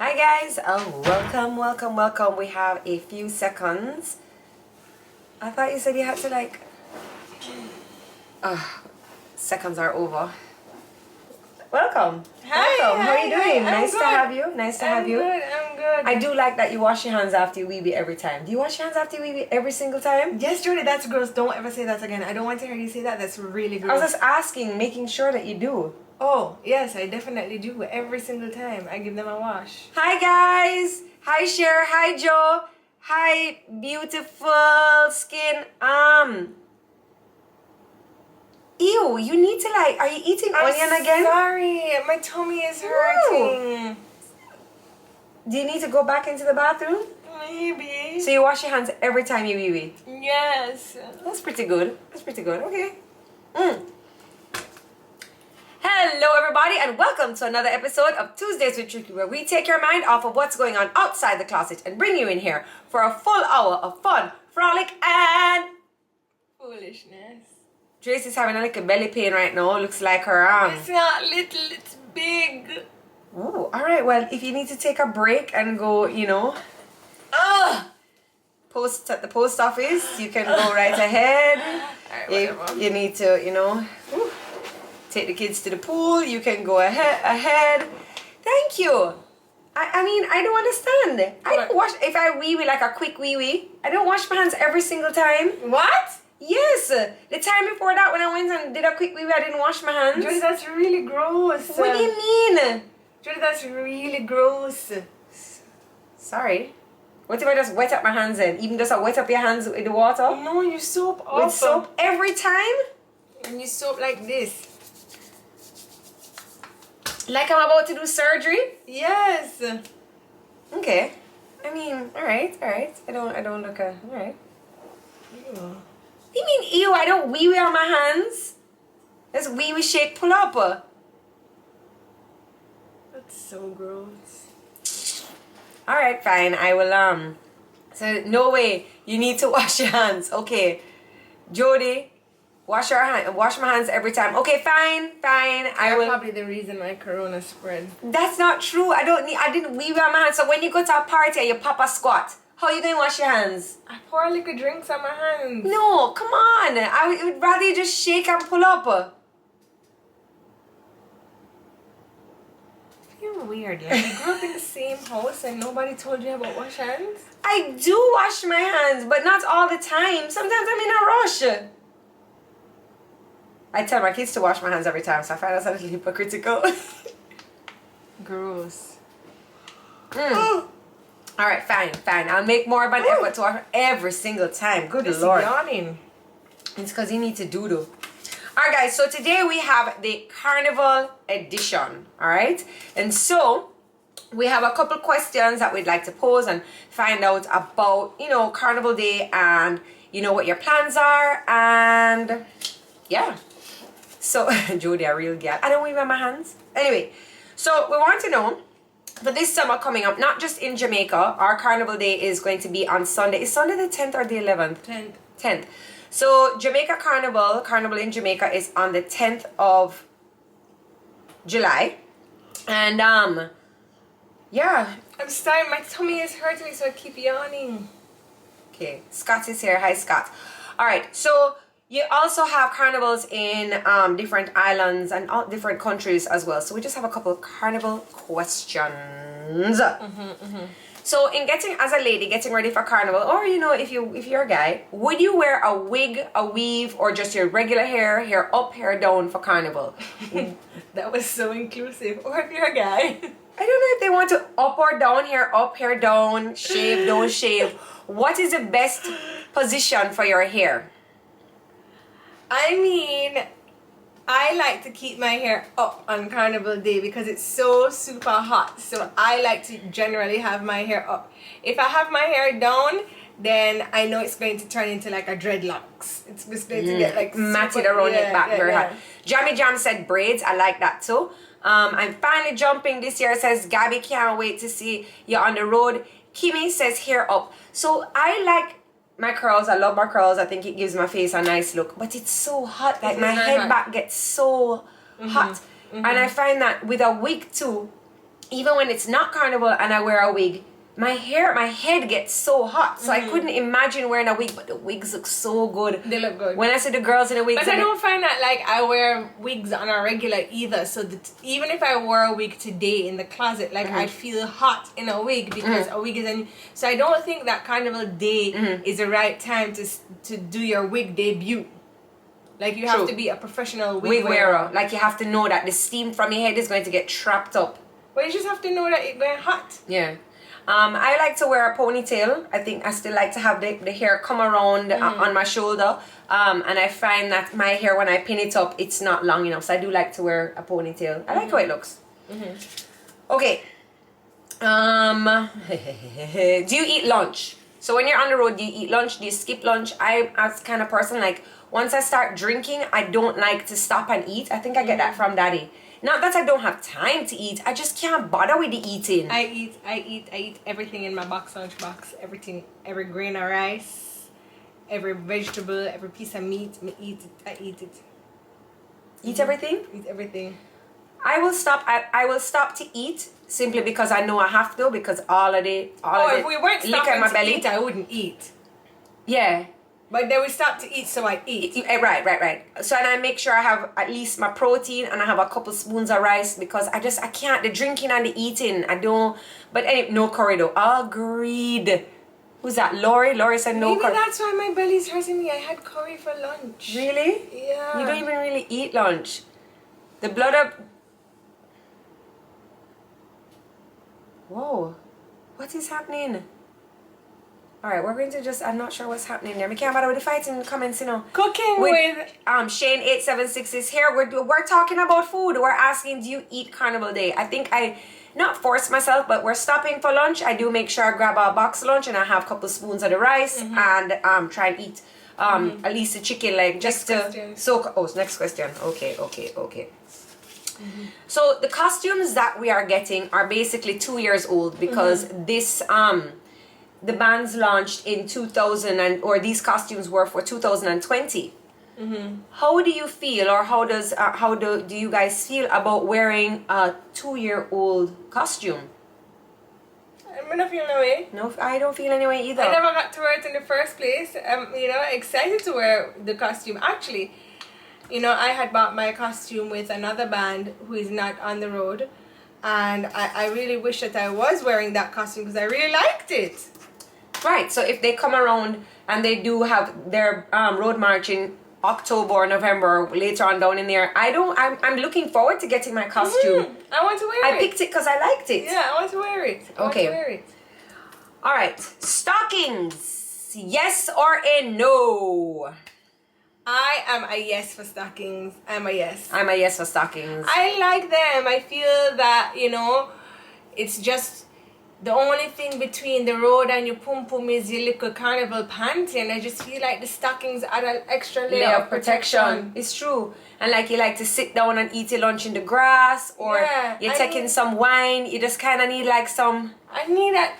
Hi guys, welcome. We have a few seconds. I thought you said you had to seconds are over. Welcome. Hi. How are you doing? Nice to have you. I'm good. I do like that you wash your hands after you wee every time. Do you wash your hands after you wee every single time? Yes, Jodi, that's gross. Don't ever say that again. I don't want to hear you say that. That's really gross. I was just asking, making sure that you do. Oh, yes, I definitely do. Every single time I give them a wash. Hi guys. Hi Cher. Hi Joe. Hi beautiful skin. Ew, you need to are you eating onion again? Sorry, my tummy is hurting. Do you need to go back into the bathroom? Maybe. So you wash your hands every time you wee? Yes. That's pretty good. Okay. Hello everybody and welcome to another episode of Tuesdays with Tricky, where we take your mind off of what's going on outside the closet and bring you in here for a full hour of fun, frolic, and foolishness. Traci's having a little belly pain right now. Looks like her It's not little, it's big. Oh, alright, well, if you need to take a break and go, post at the post office, you can go right ahead. If you need to, take the kids to the pool, you can go ahead. Thank you. I mean, I don't understand. I don't wash, if I wee like a quick wee, I don't wash my hands every single time. What? Yes. The time before that when I went and did a quick wee, I didn't wash my hands. Jodi, that's really gross. What do you mean? Jodi, that's really gross. Sorry. What if I just wet up my hands then? Even just wet up your hands with the water? No, you soap up. With soap every time? And you soap like this. Like I'm about to do surgery? Yes. Okay. I mean, alright. I don't look alright. Ew. You mean ew, I don't wee on my hands? That's wee shake pull up. That's so gross. Alright, fine. I will so no way. You need to wash your hands. Okay. Jodi, wash my hands every time. Okay, fine. I will. Probably the reason my corona spread. That's not true. I didn't wee on my hands. So when you go to a party and you pop a squat, how are you going to wash your hands? I pour liquid drinks on my hands. No, come on. I would rather you just shake and pull up. You're weird. Like you grew up in the same house and nobody told you about wash hands? I do wash my hands, but not all the time. Sometimes I'm in a rush. I tell my kids to wash my hands every time, so I find that a little hypocritical. Gross. Alright, fine. I'll make more of an effort to wash every single time. Good Just Lord. yawning. It's because you need to do. Alright guys, so today we have the Carnival edition. Alright? And so we have a couple questions that we'd like to pose and find out about, Carnival Day and what your plans are, and yeah. So Jodi, a real gal. I don't weave on my hands. Anyway, so we want to know for this summer coming up, not just in Jamaica, our Carnival Day is going to be on Sunday. Is Sunday the 10th or the 11th? 10th. So Jamaica Carnival in Jamaica is on the 10th of July. And yeah. I'm sorry, my tummy is hurting me, so I keep yawning. Okay, Scott is here. Hi, Scott. All right, so you also have carnivals in different islands and different countries as well. So we just have a couple of carnival questions. So in as a lady getting ready for carnival, or if you're a guy, would you wear a wig, a weave, or just your regular hair up, hair down for carnival? That was so inclusive. Or if you're a guy. I don't know if they want to up or down, hair up, hair down, shave, don't shave. What is the best position for your hair? I mean, I like to keep my hair up on Carnival Day because it's so super hot. So I like to generally have my hair up. If I have my hair down, then I know it's going to turn into like a dreadlocks. It's just going to get like matted around your back, very hot. Jammy Jam said braids. I like that too. I'm finally jumping this year, says Gabby. Can't wait to see you on the road. Kimmy says hair up. So I like my curls. I love my curls. I think it gives my face a nice look, but it's so hot. Like my head back gets so hot. And I find that with a wig too, even when it's not carnival and I wear a wig, my head gets so hot. So I couldn't imagine wearing a wig, but the wigs look so good. They look good. When I see the girls in the wigs. But I don't find that like I wear wigs on a regular either. So even if I wore a wig today in the closet, like I'd feel hot in a wig because a wig is in. So I don't think that Carnival Day is the right time to do your wig debut. Like you have to be a professional wig wearer. Like you have to know that the steam from your head is going to get trapped up. But you just have to know that it's going hot. Yeah. I like to wear a ponytail. I think I still like to have the hair come around on my shoulder. And I find that my hair, when I pin it up, it's not long enough. So I do like to wear a ponytail. I like how it looks. Okay. Do you eat lunch? So when you're on the road, do you eat lunch? Do you skip lunch? I'm as kind of person, like, once I start drinking, I don't like to stop and eat. I think I get that from Daddy. Not that I don't have time to eat. I just can't bother with the eating. I eat everything in my lunch box. Everything, every grain of rice, every vegetable, every piece of meat. I eat it. Eat everything? Eat everything. I will stop to eat simply because I know I have to, because all of the if we weren't stopping to belly. eat, I wouldn't eat. Yeah. But then we stop to eat, so I eat. Right. So and I make sure I have at least my protein and I have a couple spoons of rice, because I can't, the drinking and the eating, I don't. But anyway, no curry though. Agreed. Who's that? Lori? Lori said no curry. Maybe that's why my belly's hurting me. I had curry for lunch. Really? Yeah. You don't even really eat lunch. The blood up. Whoa. What is happening? Alright, we're going to just, I'm not sure what's happening there. We can't bother with the fighting in the comments, you know. Cooking with Shane876 is here. We're talking about food. We're asking, do you eat Carnival Day? I think I not force myself, but we're stopping for lunch. I do make sure I grab a box lunch and I have a couple spoons of the rice and try and eat at least a chicken leg just to soak. Oh, next question. Okay. So the costumes that we are getting are basically 2 years old, because this the bands launched in 2000 or these costumes were for 2020. How do you feel, or how do you guys feel about wearing a 2-year-old costume? I don't feel no way. No, I don't feel any way either. I never got to wear it in the first place. Excited to wear the costume. Actually, I had bought my costume with another band who is not on the road, and I really wish that I was wearing that costume because I really liked it. Right, so if they come around and they do have their road march in October or November, later on down in there, I'm looking forward to getting my costume. I want to wear it. I picked it because I liked it. Yeah, I want to wear it. Okay. All right, stockings. Yes or a no? I am a yes for stockings. I'm a yes for stockings. I like them. I feel that, it's just the only thing between the road and your pum pum is your little carnival panty, and I just feel like the stockings add an extra layer of protection. It's true. And like you like to sit down and eat your lunch in the grass, or you're taking some wine, you just kind of need like some... I need that.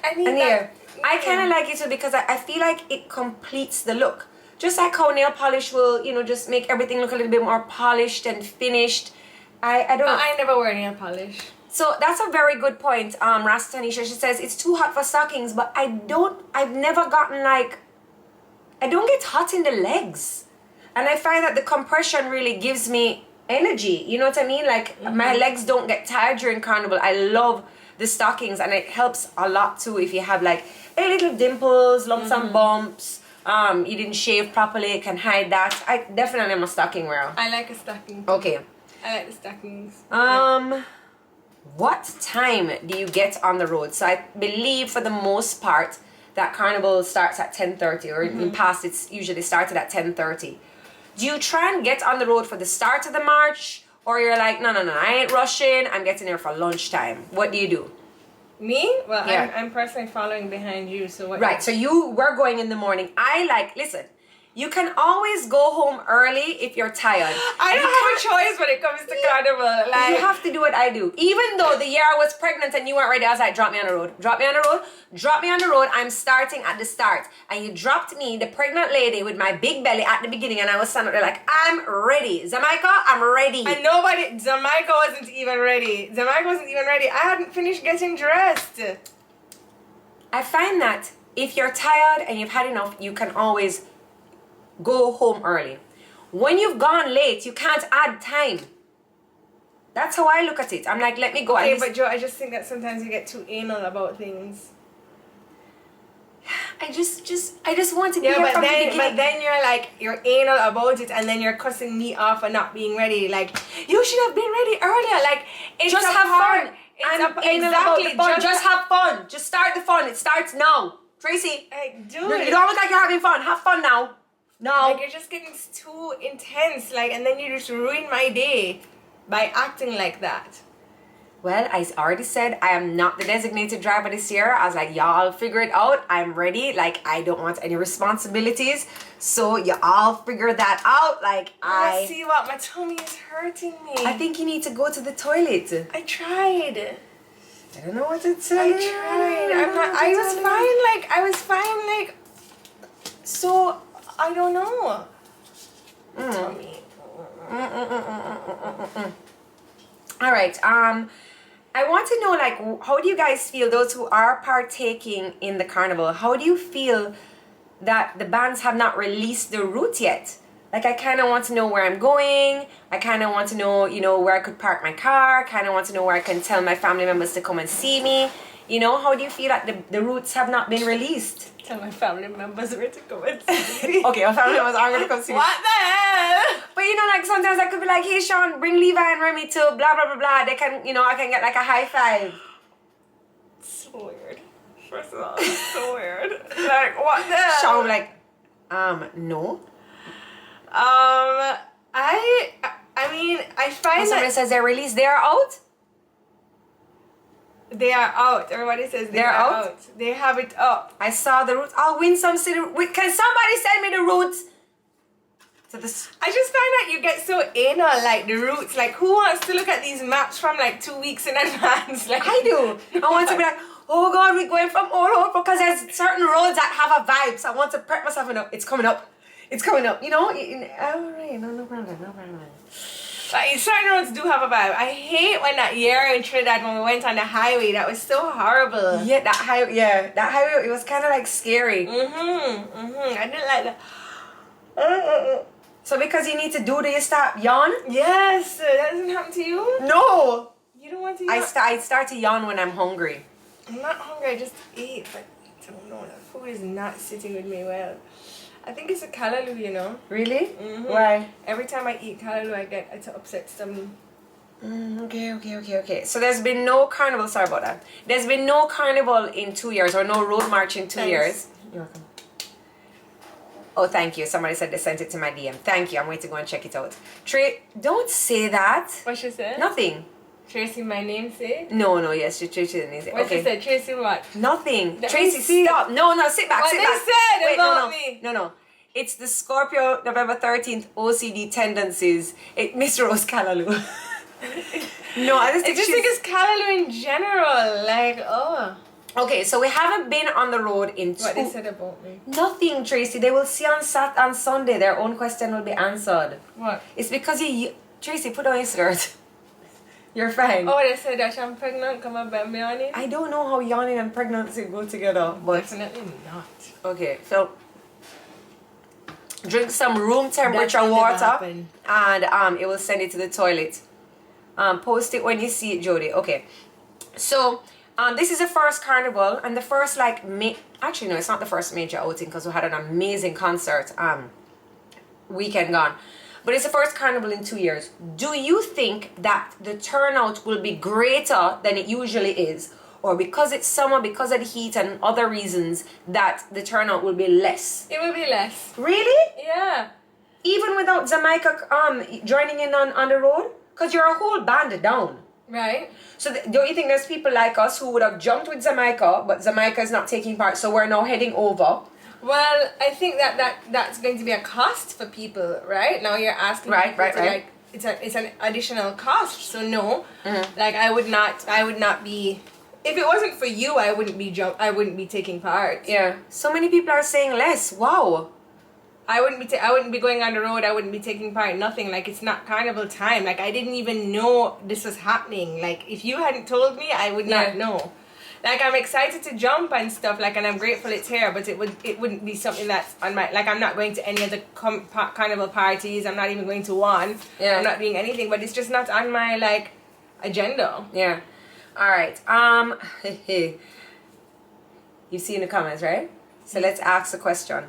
I kind of like it too, because I feel like it completes the look. Just like how nail polish will, just make everything look a little bit more polished and finished. I don't know. I never wear nail polish. So that's a very good point. Rastanisha, she says it's too hot for stockings, but I've never gotten like, I don't get hot in the legs. And I find that the compression really gives me energy. You know what I mean? Like my legs don't get tired during Carnival. I love the stockings, and it helps a lot too if you have like a little dimples, lumps and bumps. You didn't shave properly, it can hide that. I definitely am a stocking wearer. I like a stocking. Okay. I like the stockings. What time do you get on the road? So I believe for the most part that Carnival starts at 10:30, or in past it's usually started at 10:30. Do you try and get on the road for the start of the march, or you're like, no, I ain't rushing, I'm getting there for lunchtime? What do you do? Me? Well, yeah. I'm personally following behind you, so what? Right, so you were going in the morning. Listen, You can always go home early if you're tired. I don't have a choice when it comes to Carnival. Like, you have to do what I do. Even though the year I was pregnant and you weren't ready, I was like, drop me on the road. Drop me on the road. Drop me on the road. I'm starting at the start. And you dropped me, the pregnant lady with my big belly at the beginning, and I was standing there like, I'm ready. Jamaica, I'm ready. And Jamaica wasn't even ready. Jamaica wasn't even ready. I hadn't finished getting dressed. I find that if you're tired and you've had enough, you can always go home early. When you've gone late, you can't add time. That's how I look at it. I'm like, let me go. Okay, but Joe, I just think that sometimes you get too anal about things. I just want to be Yeah, here but from the then, beginning. but then you're like, you're anal about it, and then you're cussing me off for not being ready. Like, you should have been ready earlier. Like, it's just a have part. fun. It's I'm a, anal about the exactly. fun. Just have fun. Just start the fun. It starts now. Tracy, Like, dude. you don't look like you're having fun. Have fun now. No. Like, you're just getting too intense. Like, and then you just ruin my day by acting like that. Well, I already said I am not the designated driver this year. I was like, y'all figure it out. I'm ready. Like, I don't want any responsibilities. So you all figure that out. Like, I see what my tummy is hurting me. I think you need to go to the toilet. I tried. I don't know what to tell you. I was fine. Like, so I don't know. Tummy. All right. I want to know, like, how do you guys feel, those who are partaking in the carnival, how do you feel that the bands have not released the route yet? Like, I kind of want to know where I'm going. I kind of want to know, you know, where I could park my car. Kind of want to know where I can tell my family members to come and see me. You know, how do you feel that the routes have not been released? Tell my family members where to go and see me. Okay, my family members aren't going to come see me. What the hell? But you know, like sometimes I could be like, hey Sean, bring Levi and Remy to blah blah blah blah. They can, you know, I can get like a high five. It's so weird. First of all, it's so weird. Like, what the hell? Sean will be like, no. I mean, I find And somebody that says they're released, they are out. they are out. Everybody says they're out. They have it up. I saw the route. I'll win some city. Can somebody send me the route to this? I just find that you get so anal, like the routes. Like, who wants to look at these maps from like 2 weeks in advance? Like, I do. I want to be like, oh God, we're going from all over because there's certain roads that have a vibe. So I want to prep myself enough. It's coming up. It's coming up. You know? All right. No problem. like, certain roads do have a vibe. I hate when that year in Trinidad when we went on the highway. That was so horrible. Yeah, that highway. It was kind of like scary. I didn't like that. So because you need to do you stop yawn? Yes, that doesn't happen to you. No. You don't want to. Yawn? I start to yawn when I'm hungry. I'm not hungry. I just eat, but I don't know. That food is not sitting with me well. I think it's a callaloo, you know. Really? Mm-hmm. Why? Every time I eat callaloo, I get it's an upset stomach. Okay. So there's been no carnival. Sorry about that. There's been no carnival in 2 years or no road march in 2 years. You're welcome. Oh, thank you. Somebody said they sent it to my DM. Thank you. I'm waiting to go and check it out. Don't say that. What she said? Nothing. Tracy, my name say? No. Yes, Tracy didn't say. What Okay. she said? Tracy what? Nothing. Let Tracy, me see. stop. No, sit back. What sit they back. said Wait, about no. me? No. It's the Scorpio November 13th OCD tendencies. Miss Rose Callaloo. No, I just I think just think it's callaloo in general. Like, oh. Okay, so we haven't been on the road in What they said about me? Nothing, Tracy. They will see on Sunday. Their own question will be answered. What? It's because Tracy, put on your skirt. You're fine. Oh, they said that I'm pregnant. Come and bend me on it. I don't know how yawning and pregnancy go together, but Definitely not. okay. So drink some room temperature That will never water, happen. and it will send it to the toilet. Post it when you see it, Jodi. Okay. So this is the first carnival and the first actually no, it's not the first major outing because we had an amazing concert weekend gone. But it's the first carnival in 2 years. Do you think that the turnout will be greater than it usually is? Or because it's summer, because of the heat and other reasons, that the turnout will be less? It will be less. Really? Yeah. Even without Jamaica joining in on the road? Because you're a whole band down. Right. So don't you think there's people like us who would have jumped with Jamaica, but Jamaica is not taking part, so we're now heading over? Well, I think that's going to be a cost for people, right? Now you're asking Right, people right, to right. like it's an additional cost. So no, Mm-hmm. like I would not be. If it wasn't for you, I wouldn't be taking part. Yeah. So many people are saying less. Wow. I wouldn't be going on the road. I wouldn't be taking part. Nothing. Like it's not carnival time. Like I didn't even know this was happening. Like if you hadn't told me, I would not know. Like I'm excited to jump and stuff. Like and I'm grateful it's here. But it wouldn't be something that's on my. Like I'm not going to any of the carnival parties. I'm not even going to one. Yeah. I'm not doing anything. But it's just not on my like agenda. Yeah. All right. You see in the comments, right? So let's ask the question.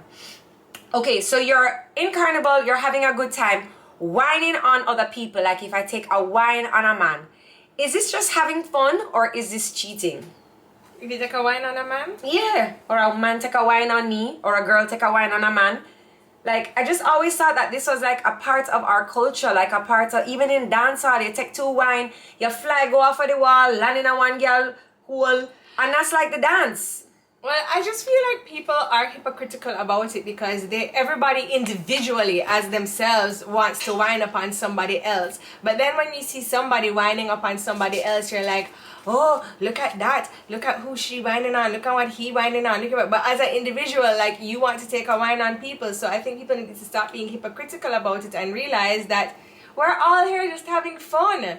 Okay, so you're in carnival, you're having a good time, whining on other people. Like if I take a whine on a man, is this just having fun or is this cheating? If you take a wine on a man? Yeah. Or a man take a whine on me, or a girl take a whine on a man. Like, I just always thought that this was like a part of our culture, like a part of, even in dancehall, you take two wine, you fly, go off of the wall, land in a one girl hole, and that's like the dance. Well, I just feel like people are hypocritical about it because everybody individually as themselves wants to whine upon somebody else. But then when you see somebody whining upon somebody else, you're like, oh, look at that. Look at who she whining on. Look at what he whining on. Look at but as an individual, like you want to take a whine on people. So I think people need to stop being hypocritical about it and realize that we're all here just having fun.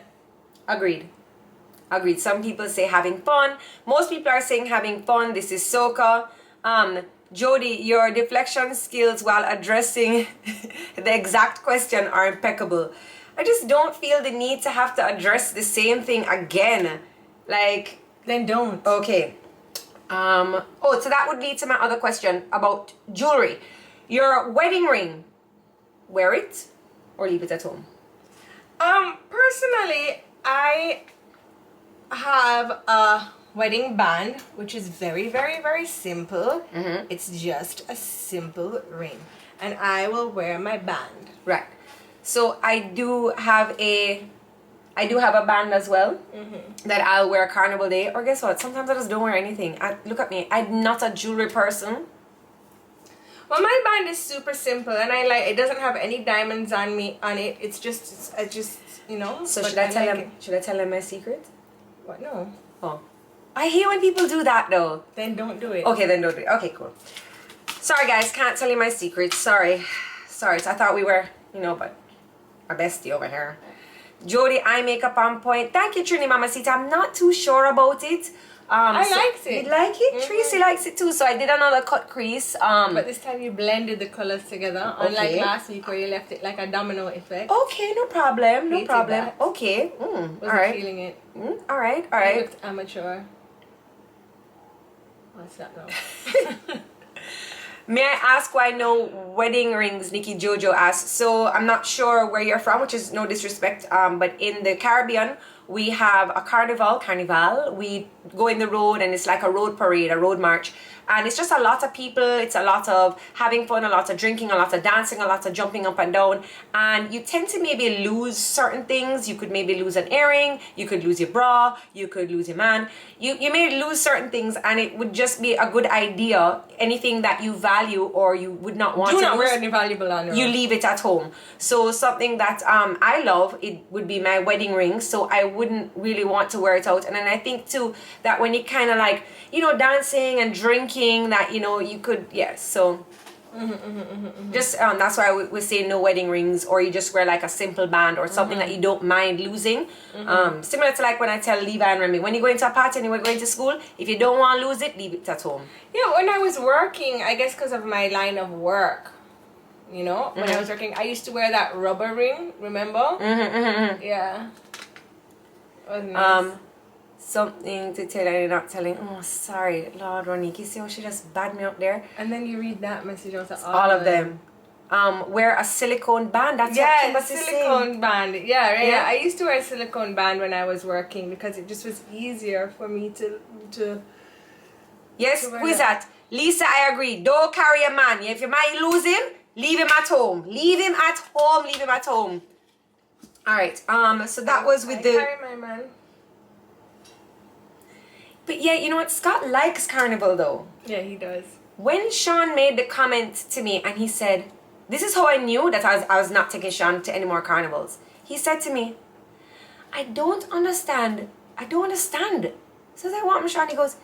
Agreed. Agreed. Some people say having fun. Most people are saying having fun. This is soca. Jodi, your deflection skills while addressing the exact question are impeccable. I just don't feel the need to have to address the same thing again. Like, then don't. Okay. Oh, so that would lead to my other question about jewelry. Your wedding ring, wear it or leave it at home? Personally, I have a wedding band, which is very, very, very simple. Mm-hmm. It's just a simple ring, and I will wear my band. Right. So I do have a band as well that I'll wear Carnival Day. Or guess what? Sometimes I just don't wear anything. Look at me. I'm not a jewelry person. Well, my band is super simple, and I like it. Doesn't have any diamonds on it. It's just you know. So should I tell them my secret? What? No. Oh, I hate when people do that though. Then don't do it. Okay, then don't do it. Okay, cool. Sorry guys, can't tell you my secret. Sorry. So I thought we were, but our bestie over here. Jodi, eye makeup on point. Thank you, Trini Mamacita. I'm not too sure about it. I liked it. You like it? Traci likes it too. So I did another cut crease. But this time you blended the colors together, unlike last week where you left it like a domino effect. Okay, no problem. No Hated problem. that. Okay. Wasn't All right. feeling it. All right. All It right. looked amateur. What's that now? May I ask why no wedding rings? Nikki Jojo asked. So I'm not sure where you're from, which is no disrespect. But in the Caribbean, we have a carnival. We go in the road and it's like a road parade, a road march. And it's just a lot of people. It's a lot of having fun, a lot of drinking, a lot of dancing, a lot of jumping up and down. And you tend to maybe lose certain things. You could maybe lose an earring. You could lose your bra. You could lose your man. You may lose certain things, and it would just be a good idea. Anything that you value or you would not want Do to not lose, wear any valuable on your you leave it at home. So something that I love, it would be my wedding ring. So I wouldn't really want to wear it out. And then I think too that when you kind of like dancing and drinking, that you could so just that's why we say no wedding rings, or you just wear like a simple band or something that you don't mind losing. Similar to like when I tell Levi and Remy, when you go into a party and you were going to school, if you don't want to lose it, leave it at home. Yeah, when I was working, I guess because of my line of work, when I was working, I used to wear that rubber ring, remember? Yeah. It was nice. Something to tell and you're not telling. Oh, sorry, Lord Roniki. See how she just bad me up there? And then you read that message out to All of them. Wear a silicone band. That's what Kimber's silicone band. Yeah, right. Yeah. I used to wear a silicone band when I was working because it just was easier for me to Yes, to wear who is that. that? Lisa, I agree. Don't carry a man. If you might lose him, leave him at home. Leave him at home. Leave him at home. All right. So that was with I the. carry my man. But yeah, you know what? Scott likes Carnival though. Yeah, he does. when Sean made the comment to me and he said, this is how I knew that I was not taking Sean to any more carnivals. He said to me, I don't understand. So I want Sean. He goes,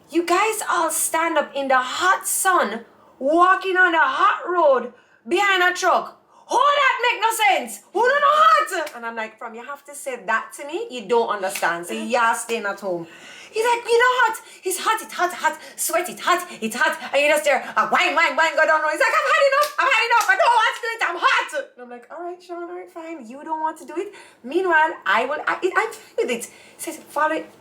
you guys all stand up in the hot sun, walking on the hot road behind a truck. How that make no sense? Who don't know hot? And I'm like, from you have to say that to me? You don't understand. So you're staying at home. He's like, you know hot. It's hot, sweat it, hot. And you just there, wine, go down. He's like, I've had enough. I don't want to do it. I'm hot. And I'm like, all right, Sean, all right, fine. You don't want to do it. Meanwhile, I'm fine with it. He says, follow it.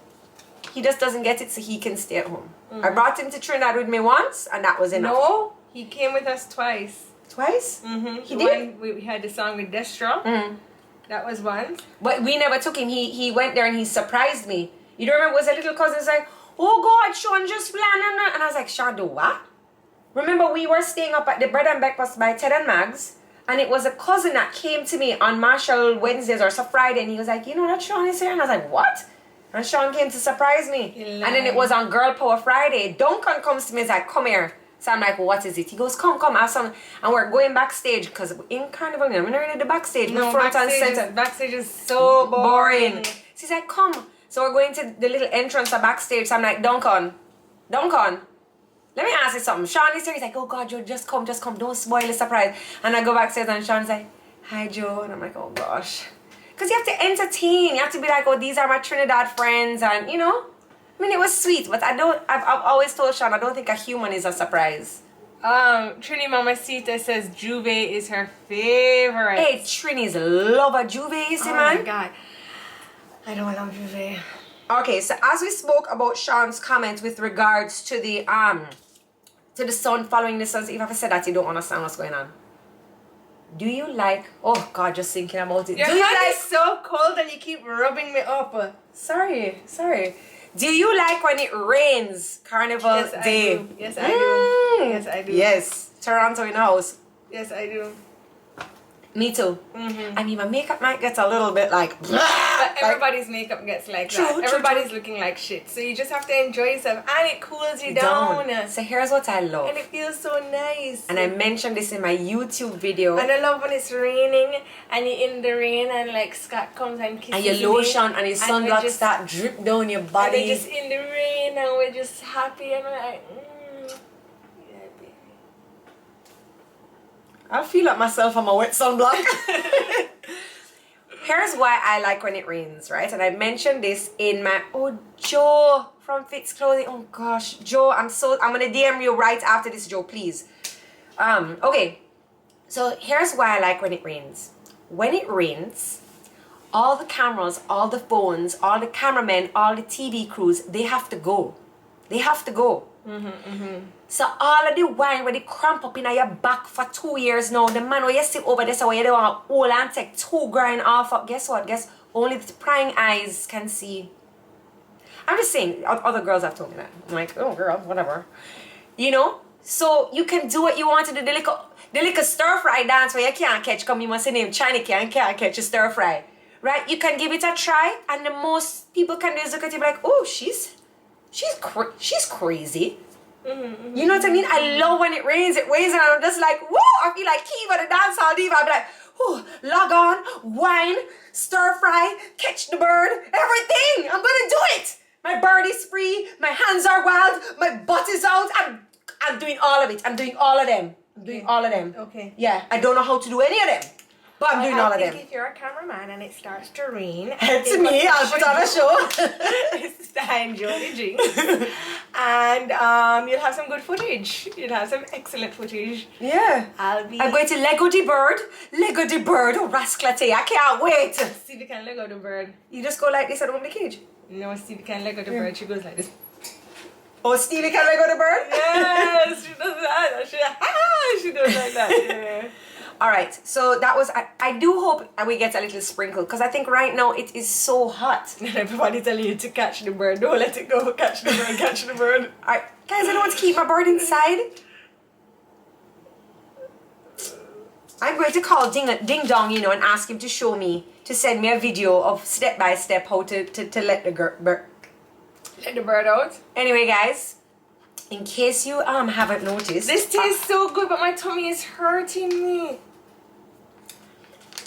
He just doesn't get it, so he can stay at home. Mm-hmm. I brought him to Trinidad with me once, and that was enough. No, he came with us twice. Twice? Mm-hmm. He did? We had the song with Destro. Mm-hmm. That was once. But we never took him. He went there and he surprised me. You don't remember? It was a little cousin like, oh God, Sean just planned. And I was like, Sean, do what? Remember, we were staying up at the bread and breakfast by Ted and Mags. And it was a cousin that came to me on Marshall Wednesdays or so Friday. And he was like, you know that Sean is here? And I was like, what? And Sean came to surprise me. And then it was on Girl Power Friday. Duncan comes to me and is like, come here. So I'm like, well, what is it? He goes, come, have some. And we're going backstage because in Carnival, I'm not really the backstage. No, front backstage, and center. Backstage is so boring. So he's like, come. So we're going to the little entrance of backstage. So I'm like, Duncan, let me ask you something. Sean is here. He's like, oh God, Joe, just come. Don't spoil the surprise. And I go backstage and Sean's like, hi, Joe. And I'm like, oh gosh. Because you have to entertain. You have to be like, oh, these are my Trinidad friends. And, you know. I mean, it was sweet, but I've always told Sean, I don't think a human is a surprise. Trini Mamacita says Juve is her favorite. Hey, Trini's love a Juve, you see, man? Oh my God. I don't love Juve. Okay, so as we spoke about Sean's comment with regards to the sun following the sun, if I ever said that, you don't understand what's going on. Do you like, oh God, just thinking about it. Your hand is so cold and you keep rubbing me up. Sorry. Do you like when it rains Carnival Day? Yes, I do. Yes, I do. Yes. Toronto in the house. Yes, I do. Me too. Mm-hmm. I mean, my makeup might get a little bit like... But everybody's makeup gets like that. Everybody's looking like shit. So you just have to enjoy yourself. And it cools you down. So here's what I love. And it feels so nice. And I mentioned this in my YouTube video. And I love when it's raining and you're in the rain and like Scott comes and kisses you. And your lotion and your sunblock start drip down your body. And we're just in the rain and we're just happy and we're like... I feel like myself on my wet sunblock. Here's why I like when it rains, right? And I mentioned this in my... Oh, Joe from Fitz Clothing. Oh, gosh. Joe, I'm going to DM you right after this, Joe, please. Okay. So here's why I like when it rains. When it rains, all the cameras, all the phones, all the cameramen, all the TV crews, they have to go. So all of the wine where they cramp up in your back for 2 years now, the man where you sit over there so you don't want to hold and take 2 grand off up. Guess what? Only the prying eyes can see. I'm just saying, other girls have told me that. I'm like, oh girl, whatever. You know? So you can do what you want to do. The little stir fry dance where you can't catch, come you must say name China can't catch a stir fry. Right? You can give it a try and the most people can do is look at you like, oh, she's crazy. Mm-hmm. You know what I mean? I love when it rains and I'm just like, whoa, I feel like Kiva the dancehall diva. I'll be like, whoo, log on, wine, stir fry, catch the bird, everything. I'm gonna do it. My bird is free, my hands are wild, my butt is out. I'm doing all of it. I'm doing all of them. Okay. Yeah, I don't know how to do any of them. But I'm doing all of them. I think if you're a cameraman and it starts to rain... Head to me, I'll put on a show. It's time, Jodi G. And you'll have some good footage. You'll have some excellent footage. Yeah. I'm going to Lego the bird. Oh, rascality. I can't wait. See if you can Lego the bird. You just go like this and open the cage? No, Stevie can Lego the bird. She goes like this. Oh, Stevie can Lego the bird? Yes, she does that. She does like that. Yeah. All right, so that was, I do hope we get a little sprinkle because I think right now it is so hot. Everybody telling you to catch the bird. Don't let it go. Catch the bird, catch the bird. All right, guys, I don't want to keep my bird inside. I'm going to call Ding Dong, you know, and ask him to show me, to send me a video of step by step how to let the bird. Let the bird out. Anyway, guys, in case you haven't noticed, This tastes so good, but my tummy is hurting me.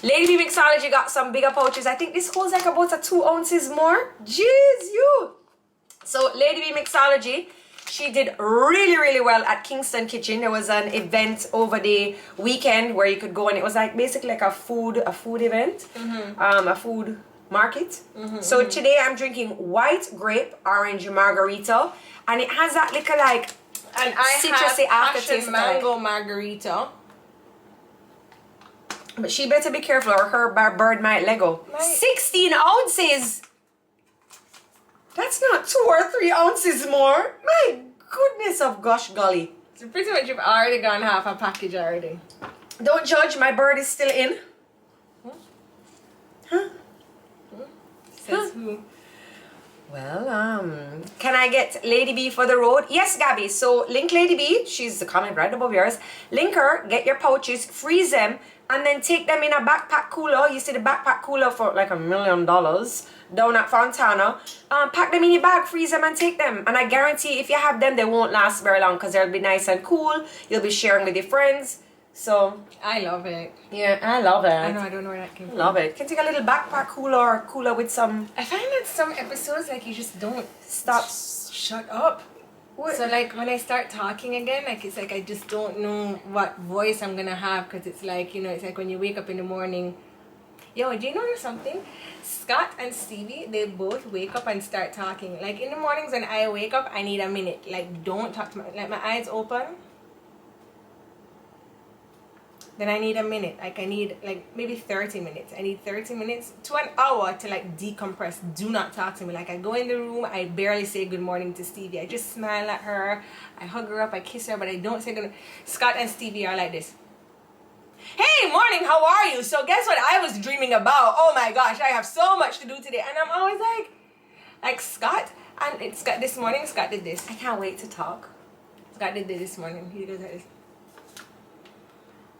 Lady B Mixology got some bigger pouches. I think this holds like about a 2 ounces more. Jeez, you. So Lady B Mixology, she did really, really well at Kingston Kitchen. There was an event over the weekend where you could go, and it was like basically like a food event, a food market. So today I'm drinking white grape orange margarita, and it has that little like And I citrusy have aftertaste. passion mango margarita. But she better be careful or her bird might let go. 16 ounces! That's not 2 or 3 ounces more. My goodness of gosh golly. So pretty much you've already gone half a package already. Don't judge, my bird is still in. Huh? Says who? Well, can I get Lady B for the road? Yes, Gabby. So link Lady B. She's the comment right above yours. Link her, get your pouches, freeze them, and then take them in a backpack cooler. You see the backpack cooler for like $1 million down at Fontana. Pack them in your bag, freeze them, and take them. And I guarantee if you have them, they won't last very long because they'll be nice and cool. You'll be sharing with your friends. So I love it. yeah, I love it. I know, I don't know where that came from. Love it. Can take a little backpack cooler with some. I find that some episodes like you just don't Stop. shut up. What? So like when I start talking again, like it's like I just don't know what voice I'm gonna have, because it's like, you know, it's like when you wake up in the morning. Yo, do you know there's something? Scott and Stevie, they both wake up and start talking. Like in the mornings when I wake up, I need a minute. Like don't talk to me. Like my eyes open. Then I need a minute. Like I need like maybe 30 minutes. I need 30 minutes to an hour to like decompress. Do not talk to me. Like I go in the room, I barely say good morning to Stevie. I just smile at her. I hug her up, I kiss her, but I don't say good. Scott and Stevie are like this. Hey, morning, how are you? So guess what I was dreaming about? Oh my gosh, I have so much to do today. And I'm always like Scott. And it's Scott this morning, Scott did this. I can't wait to talk. Scott did this morning. He goes like this.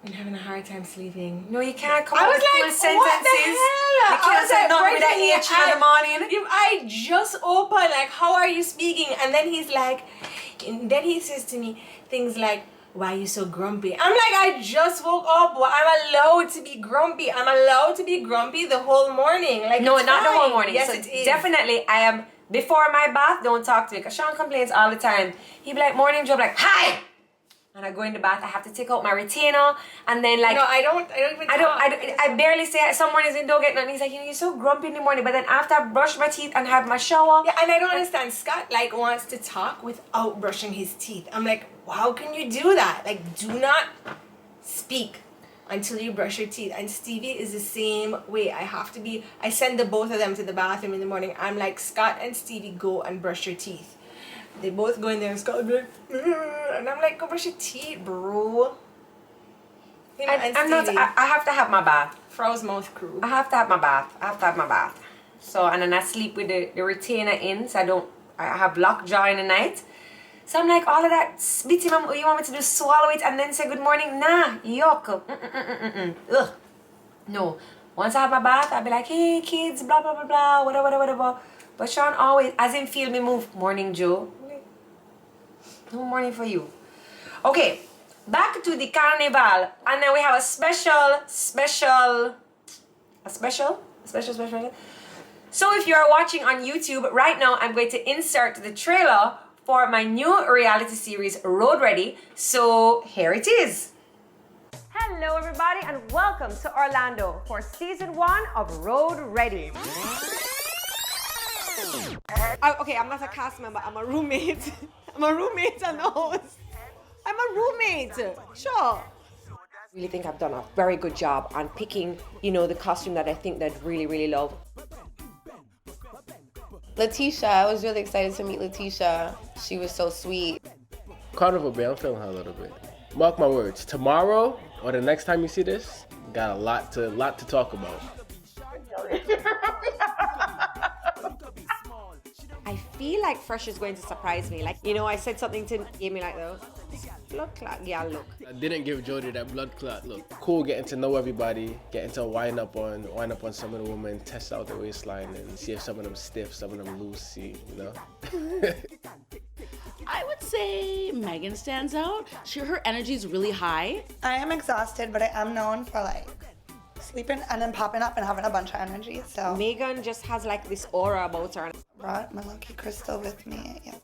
I'm having a hard time sleeping. No, you can't come I up was with like, full sentences. what the hell? You can't say nothing with that H in the morning. I just opened, like, how are you speaking? And then he's like, and then he says to me things like, why are you so grumpy? I'm like, I just woke up. Well, I'm allowed to be grumpy. I'm allowed to be grumpy the whole morning. Like, No, it's not fine. the whole morning. Yes, So it is. definitely, I am, before my bath, don't talk to me. Because Sean complains all the time. He'd be like, morning, Joe, like, hi! And I go in the bath, I have to take out my retainer, and then like... No, I don't even talk. I barely say it. Some mornings we don't get nothing. He's like, you know, you're so grumpy in the morning. But then after I brush my teeth and have my shower... Yeah, and I don't understand. Scott, like, wants to talk without brushing his teeth. I'm like, how can you do that? Like, do not speak until you brush your teeth. And Stevie is the same way. I send the both of them to the bathroom in the morning. I'm like, Scott and Stevie, go and brush your teeth. They both go in there and Scott will be like, and I'm like, go brush your teeth, bro. Him and Stevie, I have to have my bath. Frow's mouth crew. I have to have my bath. So, and then I sleep with the retainer in, so I have lockjaw in the night. So I'm like, all of that spitting, you want me to do swallow it and then say good morning? Nah, yuck. Ugh. No. Once I have my bath, I'll be like, hey kids, blah, blah, blah, blah, whatever. But Sean always, as in feel me move, morning Joe. No morning for you. Okay, back to the Carnival. And then we have a special. So if you are watching on YouTube, right now I'm going to insert the trailer for my new reality series, Road Ready. So here it is. Hello everybody and welcome to Orlando for season 1 of Road Ready. Okay, I'm not a cast member, I'm a roommate. I'm a roommate and the host. I'm a roommate, sure. I really think I've done a very good job on picking, you know, the costume that I think they'd really, really love. Letitia, I was really excited to meet Letitia. She was so sweet. Carnival, babe, I'm feeling her a little bit. Mark my words, tomorrow or the next time you see this, got a lot to talk about. I feel like Fresh is going to surprise me. Like, you know, I said something to gave me like the blood clot girl look. I didn't give Jodi that blood clot look. Cool getting to know everybody, getting to wind up on some of the women, test out the waistline and see if some of them stiff, some of them loose, see, you know? I would say say Megan stands out. Her energy is really high. I am exhausted, but I am known for like sleeping and then popping up and having a bunch of energy. So Megan just has like this aura about her. brought my lucky crystal with me. Yeah.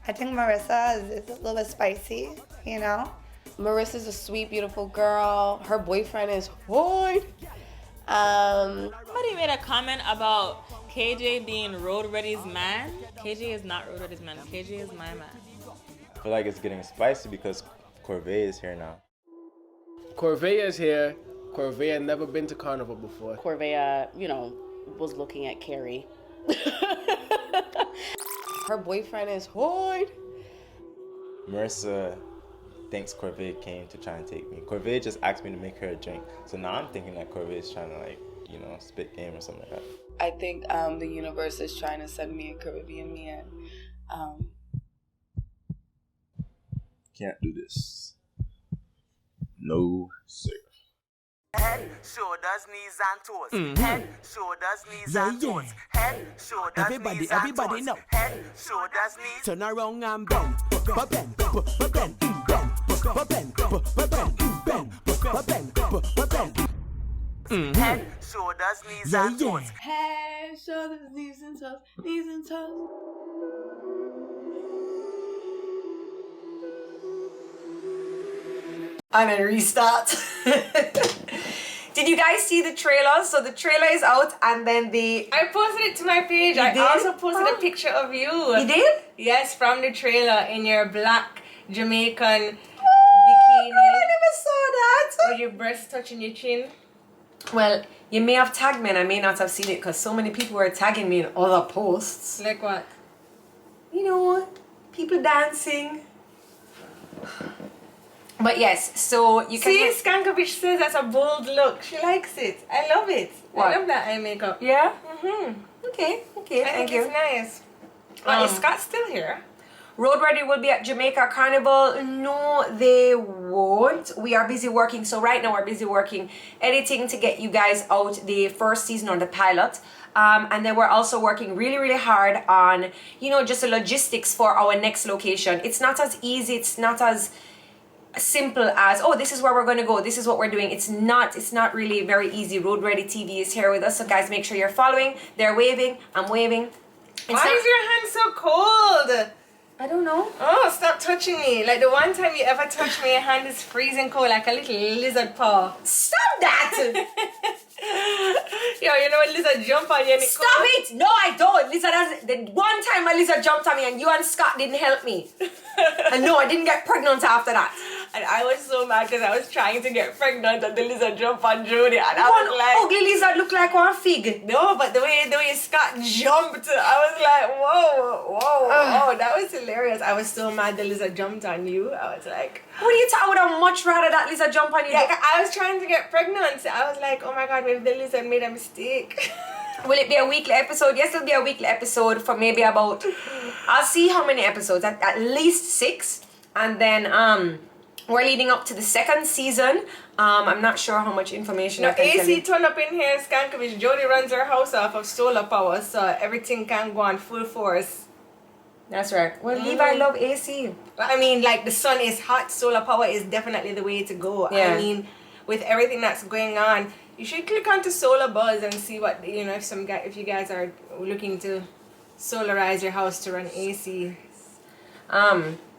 I think Marissa is a little bit spicy, you know? Marissa's a sweet, beautiful girl. Her boyfriend is white. Somebody made a comment about KJ being Road Ready's man. KJ is not Road Ready's man. KJ is my man. I feel like it's getting spicy because Corvée is here now. Corvée is here. Corvée had never been to Carnival before. Corvea, was looking at Carrie. Her boyfriend is white. Marissa thinks Corvée came to try and take me. Corvée just asked me to make her a drink. So now I'm thinking that Corvée is trying to spit game or something like that. I think the universe is trying to send me a Caribbean man. Can't do this. No, sir. Head, shoulders, knees and toes. Head, shoulders, knees and toes. Head, shoulders, Everybody, knees everybody and know. toes. Head, shoulders, knees. Turn around and bend, bend, bend, bend, bend, Head, shoulders, knees and toes. Head, shoulders, knees and toes, knees and toes. And then restart. Did you guys see the trailer? So the trailer is out, and then I posted it to my page. You I did? also posted a picture of you. You did? Yes, from the trailer in your black Jamaican Oh, bikini. I never saw that. With your breast touching your chin. Well, you may have tagged me and I may not have seen it because so many people were tagging me in other posts. Like what? You know, people dancing. But yes, so you can See, Skankovich says that's a bold look. She likes it. I love it. What? I love that eye makeup. Yeah? Mm-hmm. Okay, I thank think you. it's nice. Is Scott still here? Road Ready will be at Jamaica Carnival. No, they won't. We are busy working. So right now we're busy working, editing to get you guys out the first season or the pilot. And then we're also working really, really hard on, just the logistics for our next location. It's not as easy. It's not as simple as, oh, this is where we're going to go. This is what we're doing. It's not really very easy. Road Ready TV is here with us. So guys, make sure you're following. They're waving. I'm waving. Why is your hand so cold? I don't know. Oh, stop touching me. Like the one time you ever touched me, your hand is freezing cold like a little lizard paw. Stop that! Yo, you know when lizard jump on you and it Stop it! No, I don't. Lizard has the one time a lizard jumped on me and you and Scott didn't help me. And no, I didn't get pregnant after that. And I was so mad because I was trying to get pregnant and the lizard jumped on Jodi and I One was like, ugly lizard looked like one fig. no, but the way Scott jumped, I was like, whoa, that was hilarious. I was so mad the lizard jumped on you. I was like, What are you talking? I would have much rather that lizard jump on you. yeah, I was trying to get pregnant. So I was like, oh my God, maybe the lizard made a mistake. Will it be a weekly episode? Yes, it'll be a weekly episode for maybe about, I'll see how many episodes, at least 6. And then we're leading up to the second season. I'm not sure how much information I No, can tell AC you. turned up in here in Skankovich. Jodi runs her house off of solar power, so everything can go on full force. That's right. Well, Levi love AC. I mean, like the sun is hot, solar power is definitely the way to go. Yeah. I mean, with everything that's going on, you should click onto Solar Buzz and see what if you guys are looking to solarize your house to run AC.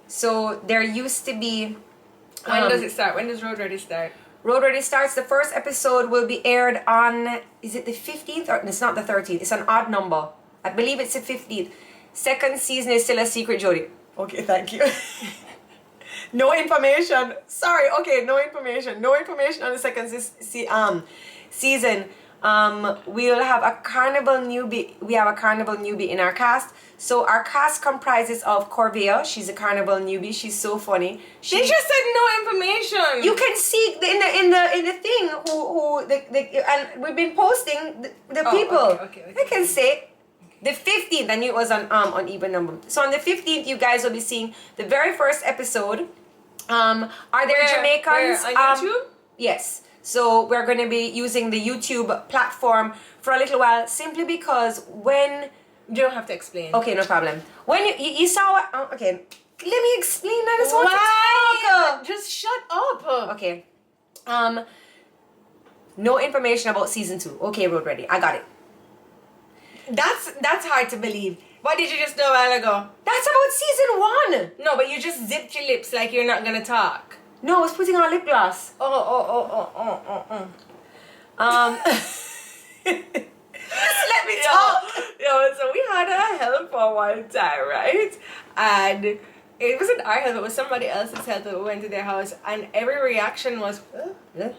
So there used to be. When does it start? When does Road Ready start? Road Ready starts. The first episode will be aired on, is it the 15th? Or it's not the 13th. It's an odd number. I believe it's the 15th. Second season is still a secret, Jodi. Okay, thank you. No information. Sorry. Okay, no information. No information on the second season. We'll have a Carnival newbie. We have a Carnival newbie in our cast. So our cast comprises of Corvea. She's a Carnival newbie. She's so funny. They just said no information. You can see in the thing and we've been posting the people. Okay. I can say the 15th. I knew it was on even number. So on the 15th, you guys will be seeing the very first episode. Are there Jamaicans? Where, on YouTube? Yes. So we're going to be using the YouTube platform for a little while, simply because when you don't have to explain. Okay, no problem. When you saw okay, Let me explain. I just want Why? to talk. Just shut up. Okay. No information about season 2. Okay, Road Ready. I got it. That's hard to believe. What did you just do a while ago? That's about season 1. No, but you just zipped your lips like you're not gonna talk. No, I was putting on lip gloss. Just let me talk. Yo, so we had our help for one time, right? And it wasn't our help, it was somebody else's help that we went to their house, and every reaction was, Bleh.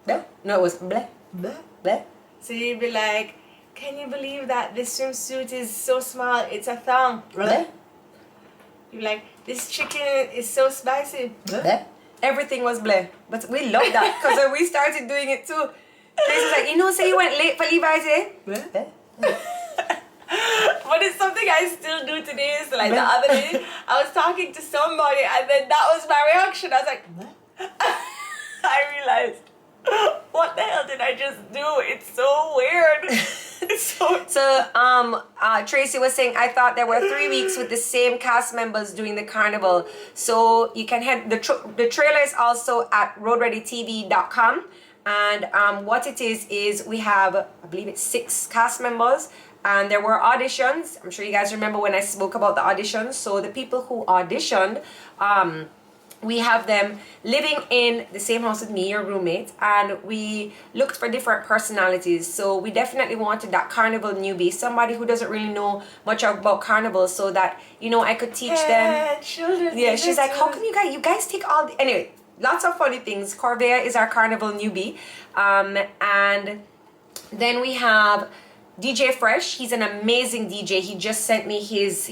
Bleh. No, it was bleh. bleh. Bleh. So you'd be like, can you believe that this swimsuit is so small, it's a thong? Bleh. You'd be like, this chicken is so spicy. Bleh. Everything was bleh. But we loved that because when we started doing it too, Tracy was like, you know, say you went late for Levi's, eh? Bleh. But it's something I still do today. So like the other day, I was talking to somebody and then that was my reaction. I was like, I realized, what the hell did I just do? It's so weird. It's so Tracy was saying, I thought there were 3 weeks with the same cast members doing the carnival. So you can head, the trailer is also at roadreadytv.com. And what it is we have, I believe it's 6 cast members. And there were auditions. I'm sure you guys remember when I spoke about the auditions. So the people who auditioned, we have them living in the same house with me, your roommate, and we looked for different personalities. So we definitely wanted that carnival newbie, somebody who doesn't really know much about carnival, so that, you know, I could teach them. Yeah, she's like, how can you guys take all the... Anyway, lots of funny things. Corvea is our carnival newbie. And then we have DJ Fresh. He's an amazing DJ. He just sent me his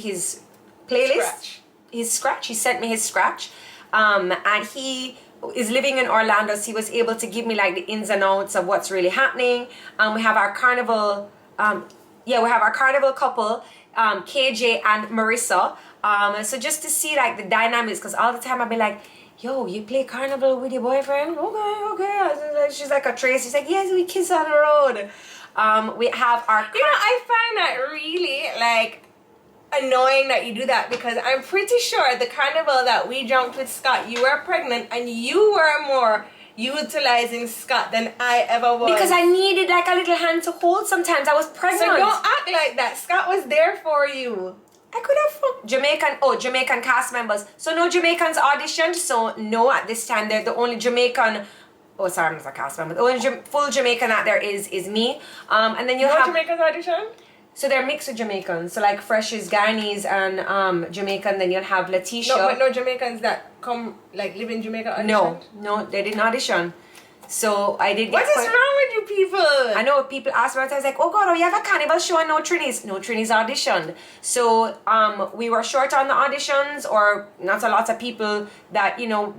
playlist. His scratch. He sent me his scratch. And he is living in Orlando, so he was able to give me like the ins and outs of what's really happening. We have our carnival, we have our carnival couple, KJ and Marissa. So just to see like the dynamics, because all the time I'd be like, yo, you play carnival with your boyfriend? Okay. She's like a Tracy. She's like, yes, we kiss on the road. We have our... You know, I find that really like annoying that you do that, because I'm pretty sure the carnival that we jumped with Scott, you were pregnant and you were more utilizing Scott than I ever was. Because I needed like a little hand to hold sometimes. I was pregnant. So don't act like that. Scott was there for you. I could have Jamaican cast members. So no Jamaicans auditioned. So no, at this time they're the only Jamaican. Oh, sorry, I'm not a cast member. The only full Jamaican out there is me. And then you have Jamaicans audition. So they're mixed with Jamaicans. So like Fresh is Guyanese and Jamaican. Then you'll have Letitia. No, but no Jamaicans that come like live in Jamaica audition. No, they didn't audition. So I did. What is wrong with you people? I know people ask me. I was like, oh God, you have a carnival show and no Trinis. No Trinis auditioned. So we were short on the auditions, or not a lot of people that, you know,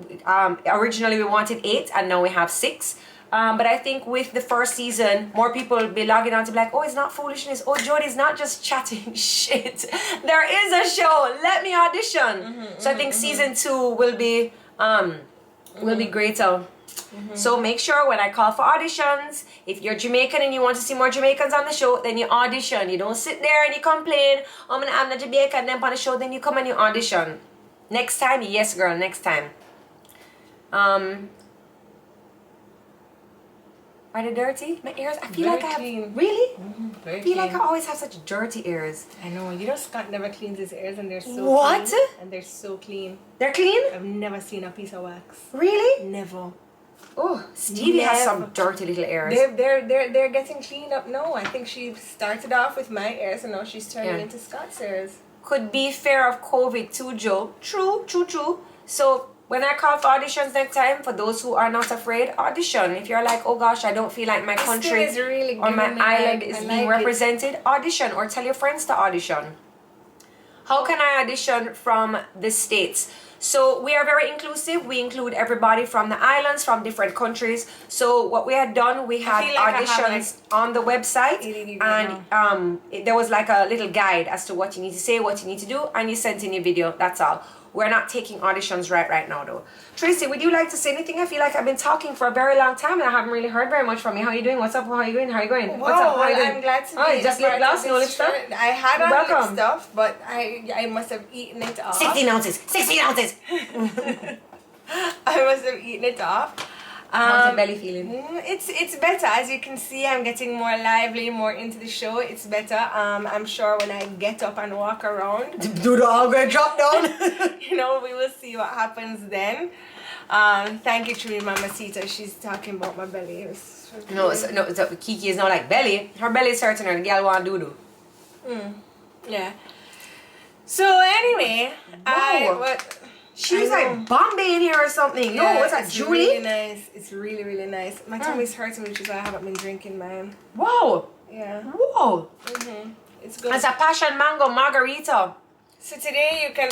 originally we wanted 8 and now we have 6. But I think with the first season, more people will be logging on to be like, oh, it's not foolishness. Oh, Jodi's not just chatting shit. There is a show. Let me audition. So I think season 2 will be greater. So make sure when I call for auditions, if you're Jamaican and you want to see more Jamaicans on the show, then you audition. You don't sit there and you complain, oh, I'm not Jamaican, then on the show, then you come and you audition. Next time, yes girl, next time. Are they dirty? My ears? I feel Very like I clean. have... Really? Very I feel clean. like I always have such dirty ears. I know. You know Scott never cleans his ears and they're so What? clean. And they're so clean. They're clean? I've never seen a piece of wax. Really? Never. Oh, Stevie has some dirty little ears. They're getting cleaned up now. I think she started off with my ears and now she's turning into Scott's ears. Could be fear of COVID too, Joe. True. So when I call for auditions next time, for those who are not afraid, audition. If you're like, oh gosh, I don't feel like my country is really or my island is being like represented, audition, or tell your friends to audition. How can I audition from the States? So we are very inclusive. We include everybody from the islands, from different countries. So what we had done, we had auditions on the website, and there was like a little guide as to what you need to say, what you need to do, and you sent in your video. That's all. we're not taking auditions right now though. Traci, would you like to say anything? I feel like I've been talking for a very long time and I haven't really heard very much from you. How are you doing? What's up? How are you going? How are you going? What's up? How are you doing? I'm glad to be Oh, just lip gloss, no lip stuff. stuff? I had on Welcome. lip stuff, but I must have eaten it off. 16 ounces. 16 ounces. I must have eaten it off. How's your belly feeling? It's better. As you can see, I'm getting more lively, more into the show. It's better. I'm sure when I get up and walk around, Do the all great drop down. you know, we will see what happens then. Thank you, True Mamacita. She's talking about my belly. No, Kiki is not like belly. Her belly is hurting her. The girl want doo-doo. Yeah. So anyway, She was like Bombay in here or something. Yeah, No, what's that, it's Julie? really nice. It's really, really nice. My tummy's hurting, which is why I haven't been drinking mine. Whoa. Yeah. Whoa. It's good. It's a passion mango margarita. So today you can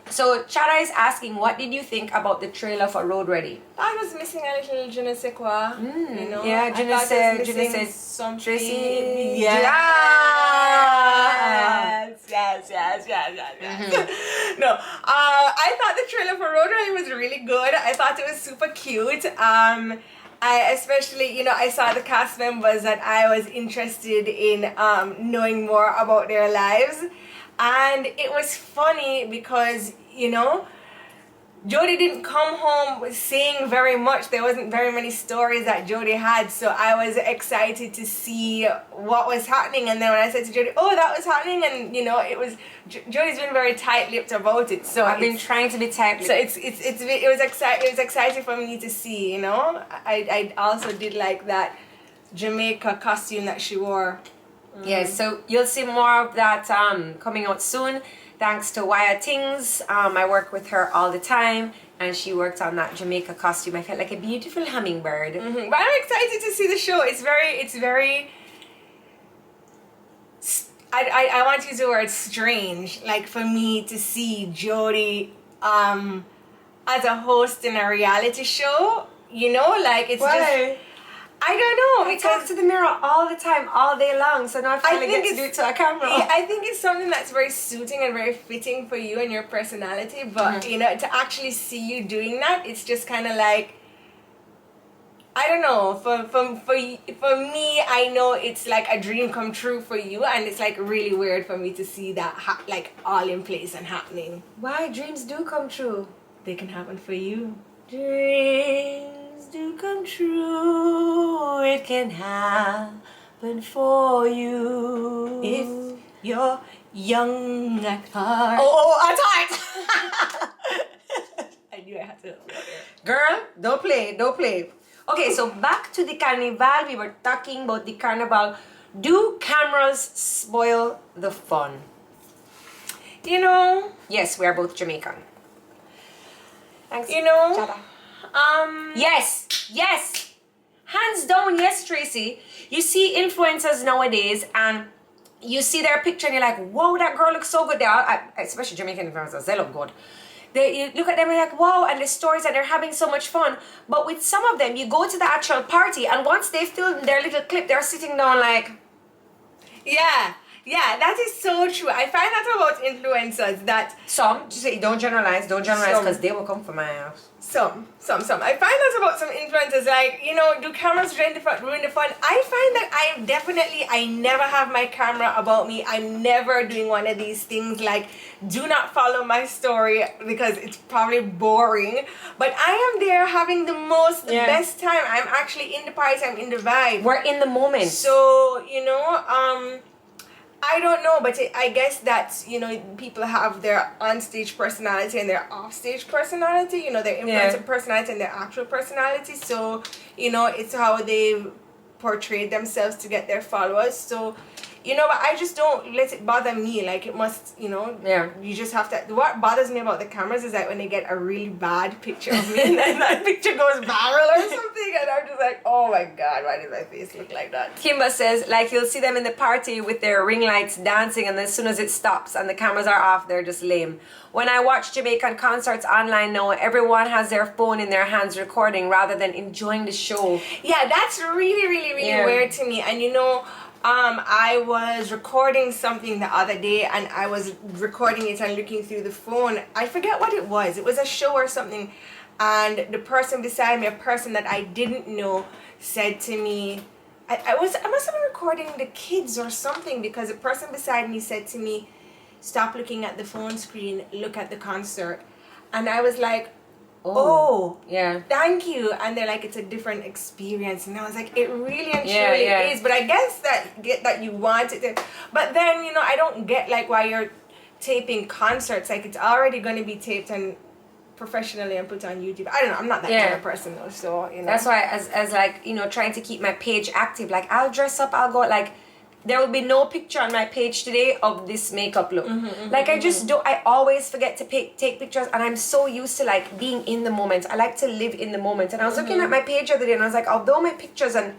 So Chada is asking, what did you think about the trailer for Road Ready? I was missing a little je ne sais quoi. You know? Yeah, je ne sais something. Traci. Yes. Yes. No, I thought the trailer for Road Ready was really good. I thought it was super cute. I especially, you know, I saw the cast members that I was interested in knowing more about their lives. And it was funny because, you know, Jodi didn't come home saying very much. There wasn't very many stories that Jodi had. So I was excited to see what was happening. And then when I said to Jodi, oh, that was happening. And, you know, it was, Jodi's been very tight-lipped about it. So I've been trying to be tight-lipped. So it was exciting for me to see, you know. I also did like that Jamaica costume that she wore. Yes, so you'll see more of that coming out soon. Thanks to Waya Tings. I work with her all the time and she worked on that Jamaica costume. I felt like a beautiful hummingbird. But I'm excited to see the show. It's very I want to use the word strange, like for me to see Jodi as a host in a reality show, you know, like it's just I don't know. I talk to the mirror all the time, all day long. So now I finally get to do it to a camera. Yeah, I think it's something that's very suiting and very fitting for you and your personality. But you know, to actually see you doing that, it's just kind of like, I don't know. For me, I know it's like a dream come true for you, and it's like really weird for me to see that like all in place and happening. Why? Dreams do come true. They can happen for you. Dreams do come true. It can happen for you if you're young at heart. Oh, at heart. I knew I had to. Girl, don't play. Okay, so back to the Carnival. We were talking about the Carnival. Do cameras spoil the fun? You know. Yes, we are both Jamaican. Thanks. You know. Chada. Yes. Hands down, yes, Traci. You see influencers nowadays and you see their picture and you're like, whoa, that girl looks so good. Especially Jamaican influencers, they look good. You look at them and you're like, wow, and the stories and they're having so much fun. But with some of them, you go to the actual party and once they film their little clip, they're sitting down like... Yeah, that is so true. I find that about influencers that... Some, just say, don't generalize because they will come for my house. Some. I find that about some influencers, like, you know, do cameras ruin the fun? I find that I never have my camera about me. I'm never doing one of these things, like, do not follow my story because it's probably boring. But I am there having the best time. I'm actually in the party, I'm in the vibe. We're in the moment. So, you know, I don't know, but I guess that, you know, people have their on-stage personality and their off-stage personality, you know, their influencer personality and their actual personality. So, you know, it's how they portray themselves to get their followers. So, you know, but I just don't let it bother me. Like, it must, you know, you just have to. What bothers me about the cameras is that when they get a really bad picture of me and then that picture goes viral or something, and I'm just like, oh my God, why does my face look like that? Kimba says, like, you'll see them in the party with their ring lights dancing, and as soon as it stops and the cameras are off, they're just lame. When I watch Jamaican concerts online now, everyone has their phone in their hands recording rather than enjoying the show. Yeah, that's really weird to me. And you know, I was recording something the other day, and I was recording it and looking through the phone. I forget what it was. It was a show or something, and the person beside me, a person that I didn't know, said to me, I must have been recording the kids or something, because the person beside me said to me, "Stop looking at the phone screen, look at the concert." And I was like, oh, yeah, thank you. And they're like, it's a different experience. And I was like, it really and surely is. But I guess that you want it to. But then, you know, I don't get like why you're taping concerts. Like, it's already going to be taped and professionally and put on YouTube. I don't know. I'm not that kind of person though. So, you know. That's why as like, you know, trying to keep my page active. Like, I'll dress up, I'll go like, there will be no picture on my page today of this makeup look. I just don't, I always forget to take pictures, and I'm so used to like being in the moment. I like to live in the moment. And I was looking at my page the other day, and I was like, although my pictures and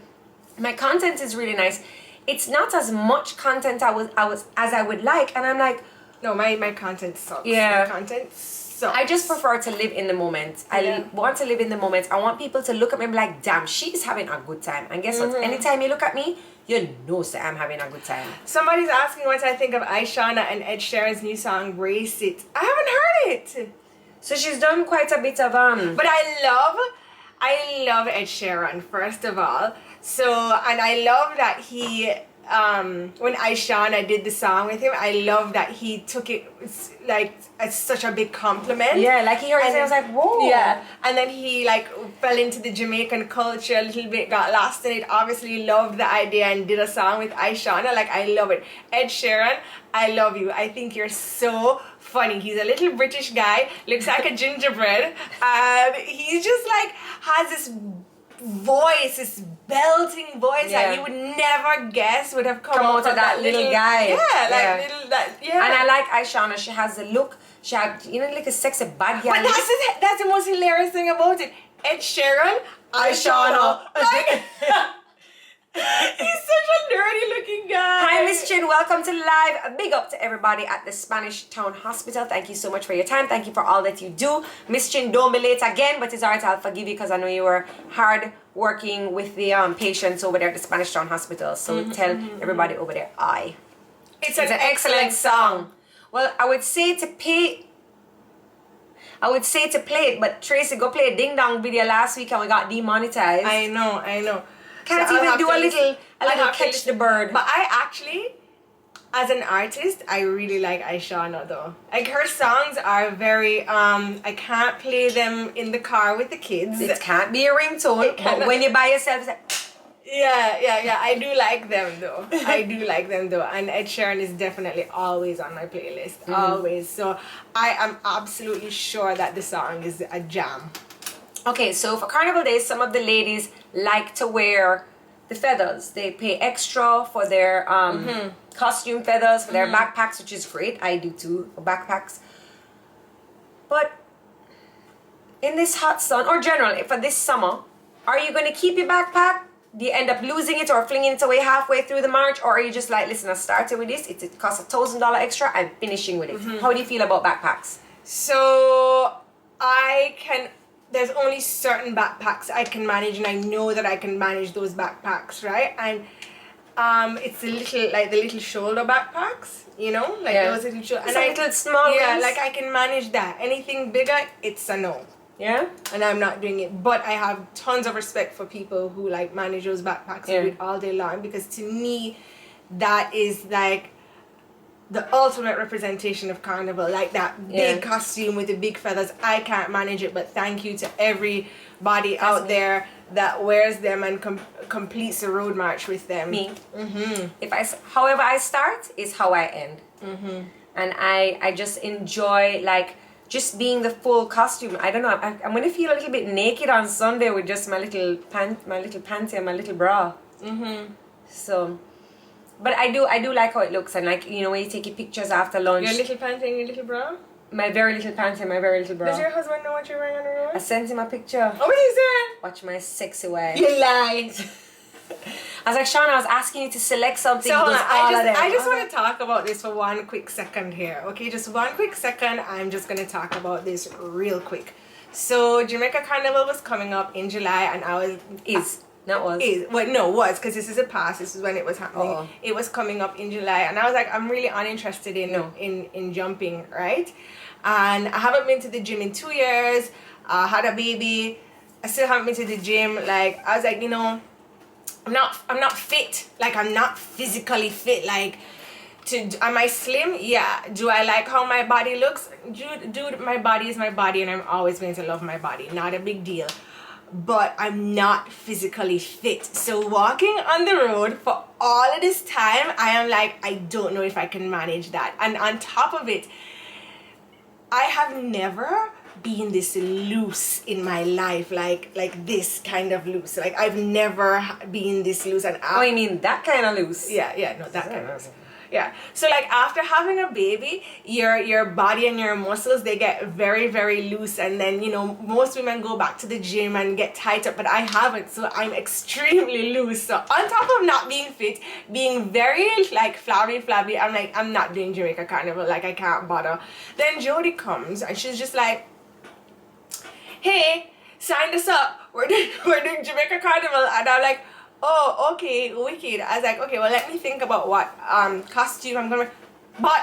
my content is really nice, it's not as much content as I would like. And I'm like, no, my content sucks. Yeah. My content sucks. I just prefer to live in the moment. I want to live in the moment. I want people to look at me and be like, damn, she's having a good time. And guess what? Anytime you look at me, you know, say I'm having a good time. Somebody's asking what I think of Aishana and Ed Sheeran's new song, Brace It. I haven't heard it. So she's done quite a bit of But I love Ed Sheeran, first of all. So, and I love that he when Aishana did the song with him, I love that he took it like as such a big compliment. Yeah, like he heard it, I was like, whoa. Yeah, and then he like fell into the Jamaican culture a little bit, got lost in it, obviously loved the idea and did a song with Aishana. Like, I love it. Ed Sheeran, I love you. I think you're so funny. He's a little British guy, looks like a gingerbread, and he's just like has this voice, this belting voice that you would never guess would have come out of that little guy. Yeah, And I like Aishana. She has the look. She had, you know, like a sexy bad girl. But that's the most hilarious thing about it. Ed Sheeran, Aishana. Like, he's such a nerdy looking guy. Hi, Miss Chin. Welcome to live. A big up to everybody at the Spanish Town Hospital. Thank you so much for your time. Thank you for all that you do. Miss Chin, don't be late again, but it's alright. I'll forgive you because I know you were hard working with the patients over there at the Spanish Town Hospital. So tell everybody over there, it's an excellent song. Well, I would say to play it, but Tracy go play a ding dong video last week and we got demonetized. I know. Can't so even do a little catch the bird. But I actually, as an artist, I really like Aishana though. Like, her songs are very I can't play them in the car with the kids. It can't be a ringtone, but when you're by yourself, it's like, yeah, I do like them though. And Ed Sheeran is definitely always on my playlist, always. So I am absolutely sure that the song is a jam. Okay, so for Carnival Days, some of the ladies like to wear the feathers. They pay extra for their costume feathers, for their backpacks, which is great. I do too, for backpacks. But in this hot sun, or generally for this summer, are you going to keep your backpack? Do you end up losing it or flinging it away halfway through the march? Or are you just like, listen, I started with this, it costs $1,000 extra, I'm finishing with it. How do you feel about backpacks? So there's only certain backpacks I can manage, and I know that I can manage those backpacks, right? And it's the little shoulder backpacks, you know, like those little shoulder. And little small ones. Like I can manage that. Anything bigger, it's a no. Yeah, and I'm not doing it. But I have tons of respect for people who like manage those backpacks and do it all day long, because to me, that is like the ultimate representation of Carnival, like that big costume with the big feathers. I can't manage it, but thank you to everybody out there that wears them and completes the road march with them. Me. However I start is how I end. And I just enjoy like just being the full costume. I don't know. I'm gonna feel a little bit naked on Sunday with just my little panty and my little bra. So. But I do like how it looks, and like, you know, when you take your pictures after lunch. Your little panty and your little bra? My very little panty and my very little bra. Does your husband know what you're wearing on the road? I sent him a picture. Oh, what is that? Watch my sexy way. You lied. I was like, Shauna, I was asking you to select something. So I just want to talk about this for one quick second here. Okay, just one quick second. I'm just going to talk about this real quick. So Jamaica Carnival was coming up in July, and That was. Was because this is a past. This is when it was happening. Uh-oh. It was coming up in July, and I was like, I'm really uninterested in jumping, right? And I haven't been to the gym in 2 years. I had a baby. I still haven't been to the gym. Like, I was like, I'm not fit. Like, I'm not physically fit. Like, am I slim? Yeah. Do I like how my body looks? Dude, my body is my body, and I'm always going to love my body. Not a big deal. But I'm not physically fit. So walking on the road for all of this time, I am like, I don't know if I can manage that. And on top of it, I have never been this loose in my life, like this kind of loose. Like, I've never been this loose. And I mean that kind of loose. Yeah, no, that kind of loose. Yeah. So like after having a baby, your body and your muscles, they get very, very loose, and then most women go back to the gym and get tight up, but I haven't, so I'm extremely loose. So on top of not being fit, being very like flabby, I'm like, I'm not doing Jamaica Carnival, like I can't bother. Then Jodi comes and she's just like, hey, sign this up. We're doing Jamaica Carnival, and I'm like, oh, okay, wicked. I was like, okay, well, let me think about what costume I'm gonna. But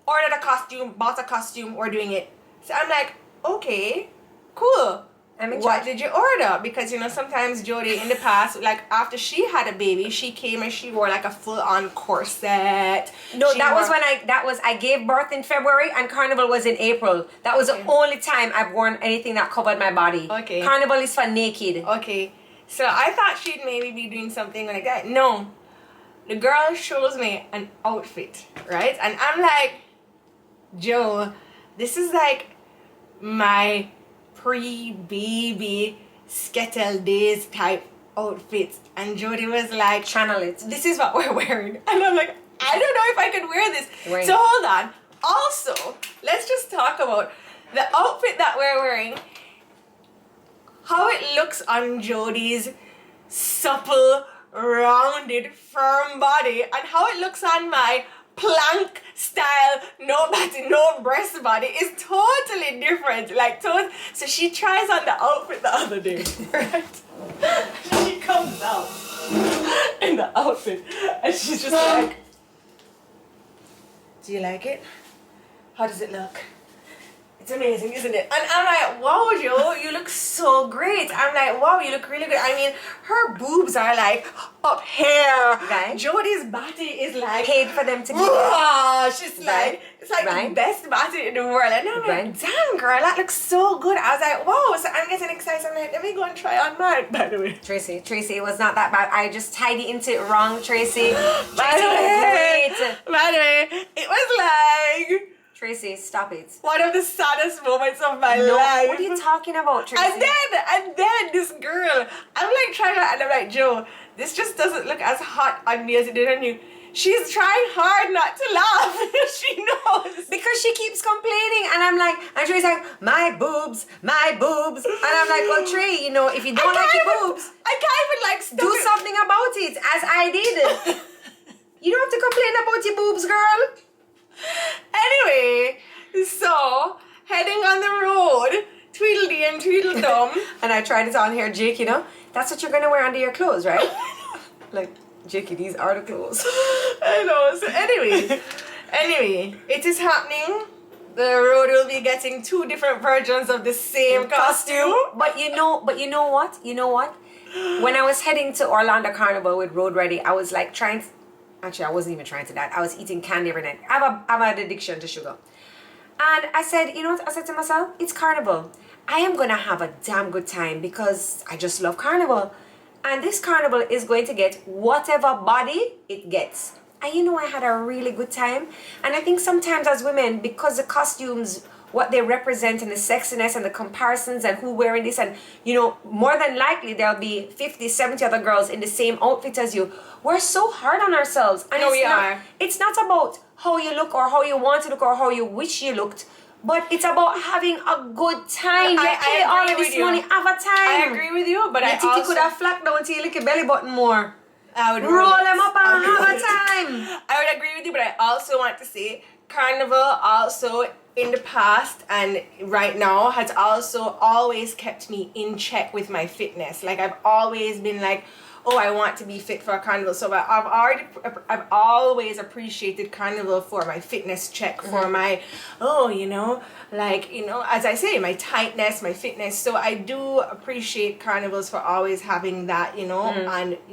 ordered a costume, bought a costume, we're doing it. So I'm like, okay, cool. What did you order? Because sometimes Jodi in the past, like after she had a baby, she came and she wore like a full-on corset. No, I gave birth in February and Carnival was in April. That was the only time I've worn anything that covered my body. Okay. Carnival is for naked. Okay. So I thought she'd maybe be doing something like that. No. The girl shows me an outfit, right? And I'm like, Joe, this is like my pre-baby Skettle days type outfit. And Jodi was like, channel it. This is what we're wearing. And I'm like, I don't know if I can wear this. Right. So hold on. Also, let's just talk about the outfit that we're wearing. How it looks on Jodi's supple, rounded, firm body, and how it looks on my plank style, no body, no breast body is totally different. Like, so she tries on the outfit the other day, right? She comes out in the outfit, and she's just like, do you like it? How does it look? It's amazing, isn't it? And I'm like, wow, Joe, you look so great. I'm like, wow, you look really good. I mean, her boobs are like up here. Right. Jodi's body is like paid for them to be there. She's like, it's like the best body in the world. And I'm like, damn, girl, that looks so good. I was like, wow. So I'm getting excited. I'm like, let me go and try on mine. By the way, Tracy, it was not that bad. I just tied it into it wrong, Tracy. By the way, it was like, Tracy, stop it. one of the saddest moments of my life. What are you talking about, Tracy? And then this girl, I'm like trying to, and I'm like, Joe, this just doesn't look as hot on me as it did on you. She's trying hard not to laugh. She knows. Because she keeps complaining, and I'm like, and Trey's like, my boobs. And I'm like, well, Trey, if you don't like your boobs, I can't even like do something about it, as I did. You don't have to complain about your boobs, girl. Anyway, so heading on the road, Tweedledee and Tweedledum. And I tried it on here, Jake, that's what you're gonna wear under your clothes, right? Like, Jakey, these are the clothes. I know. So anyway, it is happening. The road will be getting 2 different versions of the same costume. But you know what? When I was heading to Orlando Carnival with Road Ready, I was like actually, I wasn't even trying to that. I was eating candy every night. I have an addiction to sugar. And I said, I said to myself, it's Carnival. I am going to have a damn good time because I just love Carnival. And this Carnival is going to get whatever body it gets. And I had a really good time. And I think sometimes as women, because the costumes, what they represent and the sexiness and the comparisons and who wearing this, and more than likely there'll be 50, 70 other girls in the same outfit as you. We're so hard on ourselves. And it's not about how you look or how you want to look or how you wish you looked, but it's about having a good time. You pay all of this money, have a time. I agree with you, but I also could have flapped down to your little belly button more. I would roll them up and have a time. I would agree with you, but I also want to say Carnival also in the past and right now has also always kept me in check with my fitness. Like I've always been like, oh, I want to be fit for a carnival. So I've always appreciated carnival for my fitness check, for my, as I say, my tightness, my fitness. So I do appreciate carnivals for always having that, and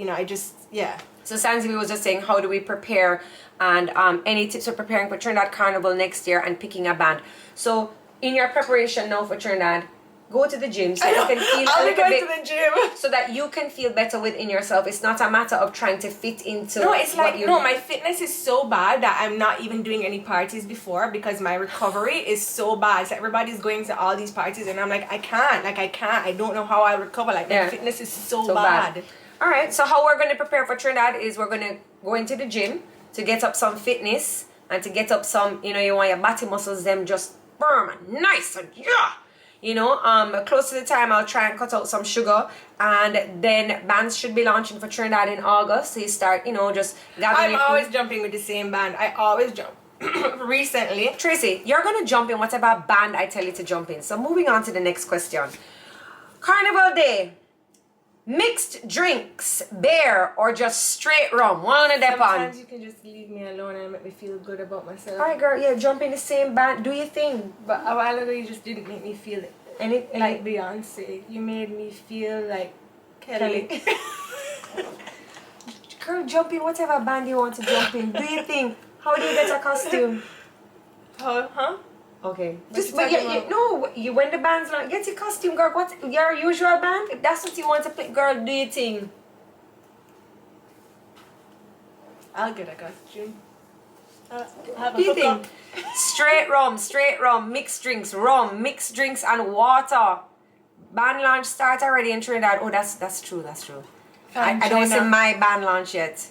I just, yeah. So Sanzi was just saying, how do we prepare, and any tips for preparing for Trinidad Carnival next year and picking a band. So in your preparation now for Trinidad, go to the gym so you can feel I'll a be little going bit, to the gym so that you can feel better within yourself. It's not a matter of trying to fit into. No, it's like, no, my fitness is so bad that I'm not even doing any parties before because my recovery is so bad. So everybody's going to all these parties and I'm like, I can't. I don't know how I'll recover. Like, my fitness is so bad. All right, so how we're going to prepare for Trinidad is we're going to go into the gym to get up some fitness and to get up some, you want your body muscles, them just firm and nice and close to the time I'll try and cut out some sugar, and then bands should be launching for Trinidad in August, so you start, just gathering. I'm always jumping with the same band. I always jump. Recently. Tracy, you're going to jump in whatever band I tell you to jump in. So moving on to the next question. Carnival Day. Mixed drinks, beer, or just straight rum? One on a dep on. Sometimes you can just leave me alone and make me feel good about myself. Alright, girl, yeah, jump in the same band, do your thing. But a while ago, you just didn't make me feel like Beyonce. You made me feel like Kelly. Girl, jump in whatever band you want to jump in. Do your thing. How do you get a costume? Huh? Okay. When the band's like, get your costume, girl. What's your usual band? If that's what you want to pick, girl, do your thing. I'll get a costume. Do you think? Straight rum, mixed drinks, and water. Band launch start already in Trinidad. Oh, that's true. I don't see my band launch yet.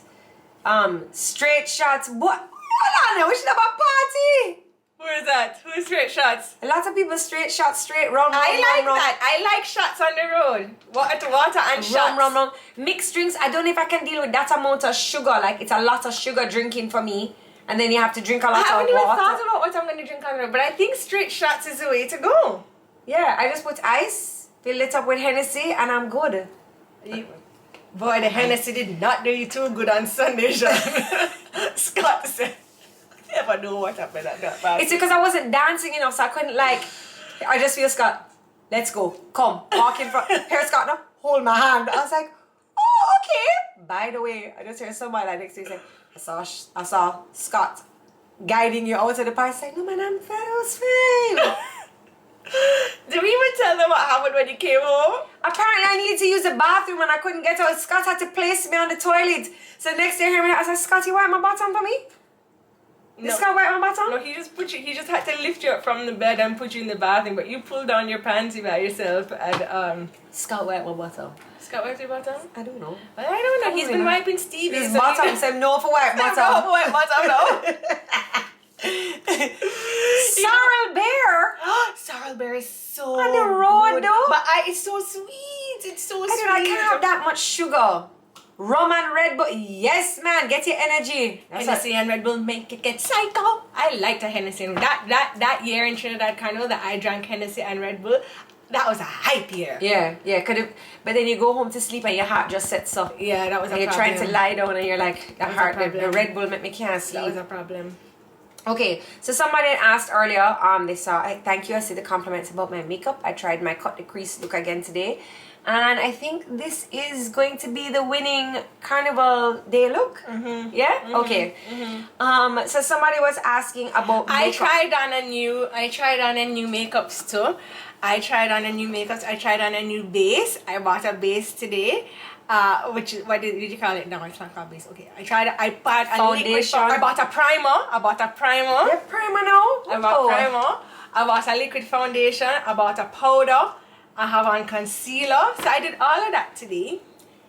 Straight shots. What? Hold on now, we should have a party. Who is that? Who is straight shots? A lot of people straight shots, straight rum. I like that. I like shots on the road. Water and shots. Rum. Mixed drinks, I don't know if I can deal with that amount of sugar. Like, it's a lot of sugar drinking for me. And then you have to drink a lot of water. I haven't even thought about what I'm going to drink on the road. But I think straight shots is the way to go. Yeah, I just put ice, fill it up with Hennessy, and I'm good. Boy, the Hennessy did not do you too good on Sunday, Sean. Scott said. Never know what happened at that party. It's because I wasn't dancing enough, so I couldn't I just feel Scott, let's go, come, walk in front. Here, Scott, now, hold my hand. I was like, oh, okay. By the way, I just heard somebody next to me say, I saw Scott guiding you out to the party. I was like, no man, I'm fine, I was fine. Did we even tell them what happened when you came home? Apparently I needed to use the bathroom and I couldn't get out. Scott had to place me on the toilet. So next day I said, Scott, you wipe my bottom for me? This guy wipe my bottom? No, he just had to lift you up from the bed and put you in the bathroom, but you pulled down your panty by yourself and Scott wiped my bottom. Scott wiped your bottom? I don't know. But I don't know. He's been wiping Stevie's. His bottom said no for wipe bottom. No for wipe bottom, no. Sorrel Bear? Sorrel Bear is so on the road good. though. But it's so sweet. It's so sweet. I can't have that much sugar. Rum and Red Bull. Yes, man. Get your energy. Hennessy and Red Bull make it get psycho. I like the Hennessy. That year in Trinidad Carnival that I drank Hennessy and Red Bull, that was a hype year. Yeah. But then you go home to sleep and your heart just sets up. Yeah, that was a problem. You're trying to lie down and you're like, the Red Bull make me can't sleep. That was a problem. Okay, so somebody asked earlier, they saw, thank you, I see the compliments about my makeup. I tried my cut the crease look again today. And I think this is going to be the winning Carnival Day look. Mm-hmm. Yeah? Mm-hmm. Okay. Mm-hmm. So somebody was asking about makeup. I tried on a new makeups too. I tried on a new base. I bought a base today. Which what did you call it? No, it's not called base. Okay. I bought a foundation. I bought a primer. Yeah, primer now. I bought primer. I bought a liquid foundation. I bought a powder. I have on concealer. So I did all of that today.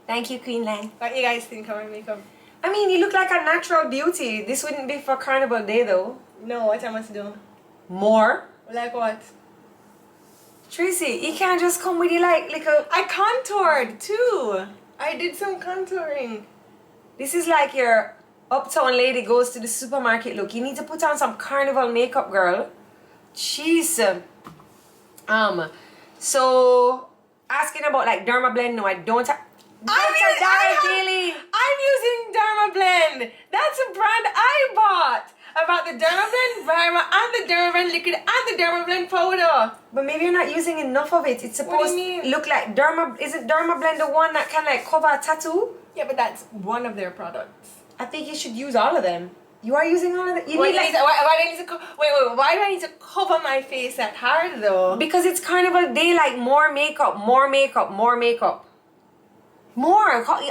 Thank you, Queen Lang. What you guys think of my makeup? I mean, you look like a natural beauty. This wouldn't be for Carnival Day though. No, what I must do? More? Like what? Tracy, you can't just come with you like a... I contoured too. I did some contouring. This is like your uptown lady goes to the supermarket look. You need to put on some Carnival makeup, girl. Jeez. So asking about like Dermablend, no, I don't. I'm using Dermablend. That's a brand I bought. I bought the Dermablend Primer and the Dermablend liquid and the Dermablend powder. But maybe you're not using enough of it. It's supposed to look like Isn't Dermablend the one that can like cover a tattoo? Yeah, but that's one of their products. I think you should use all of them. You are using all of them. Why do I need to cover my face that hard though? Because it's Carnival Day, like more makeup. More.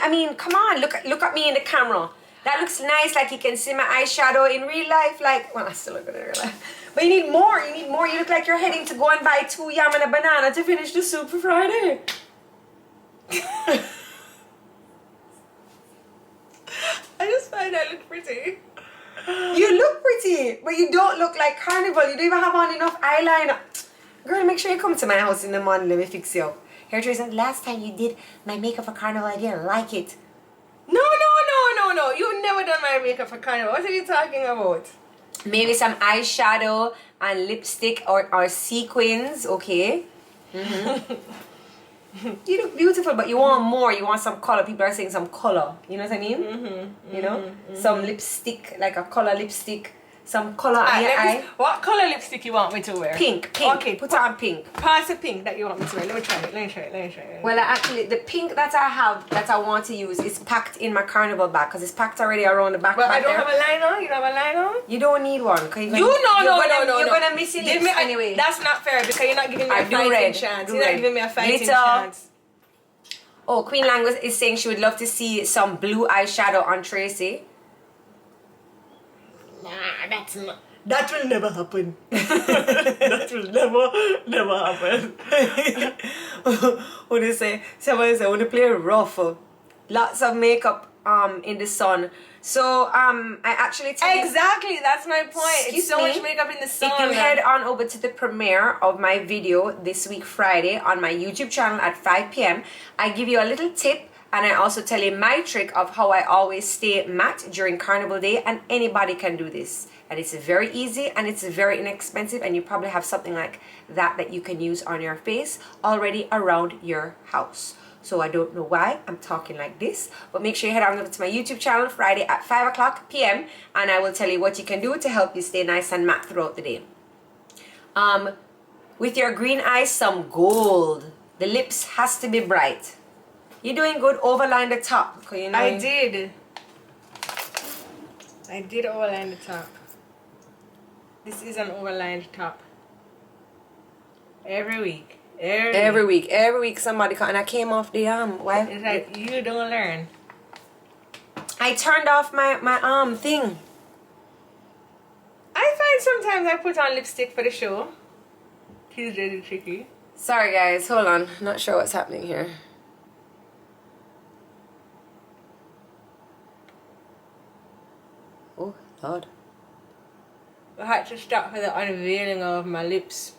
I mean, come on, look at me in the camera. That looks nice, like you can see my eyeshadow in real life. Like, well, I still look good in real life. But you need more. You look like you're heading to go and buy 2 yam and a banana to finish the soup for Friday. I just find I look pretty. You look pretty, but you don't look like Carnival. You don't even have on enough eyeliner. Girl, make sure you come to my house in the morning. Let me fix you up. Here, Traci, last time you did my makeup for Carnival, I didn't like it. No. You've never done my makeup for Carnival. What are you talking about? Maybe some eyeshadow and lipstick or sequins, okay? Mm-hmm. You look beautiful, but you want more. You want some color. People are saying some color. You know what I mean? Mm-hmm. You know? Some lipstick, like a color lipstick. Some color on your eye. What color lipstick you want me to wear? Pink. Okay, put on pink. Pass the pink that you want me to wear. Let me try it. Well, actually, the pink that I have, that I want to use, is packed in my Carnival bag because it's packed already around the back. But I don't have a liner. You don't have a liner? You don't need one. No. You're gonna miss it anyway. That's not fair because you're not giving me a fighting chance. You're not giving me a fighting chance. Oh, Queen Lang is saying she would love to see some blue eyeshadow on Traci. Nah, that's not. That will never happen. That will never happen. What do you say? Someone say, I want to play rough. Lots of makeup in the sun. So I actually exactly, that's my point. It's so much makeup in the sun. If you head on over to the premiere of my video this week Friday on my YouTube channel at 5 p.m. I give you a little tip. And I also tell you my trick of how I always stay matte during Carnival Day, and anybody can do this. And it's very easy and it's very inexpensive, and you probably have something like that you can use on your face already around your house. So I don't know why I'm talking like this, but make sure you head on over to my YouTube channel Friday at 5 o'clock p.m. and I will tell you what you can do to help you stay nice and matte throughout the day. With your green eyes, some gold. The lips has to be bright. You're doing good. Overline the top. You know, I did overline the top. This is an overlined top. Every week somebody come, and I came off the why? It's like you don't learn. I turned off my thing. I find sometimes I put on lipstick for the show. It's really tricky. Sorry guys, hold on. Not sure what's happening here. Oh Lord. I had to stop for the unveiling of my lips.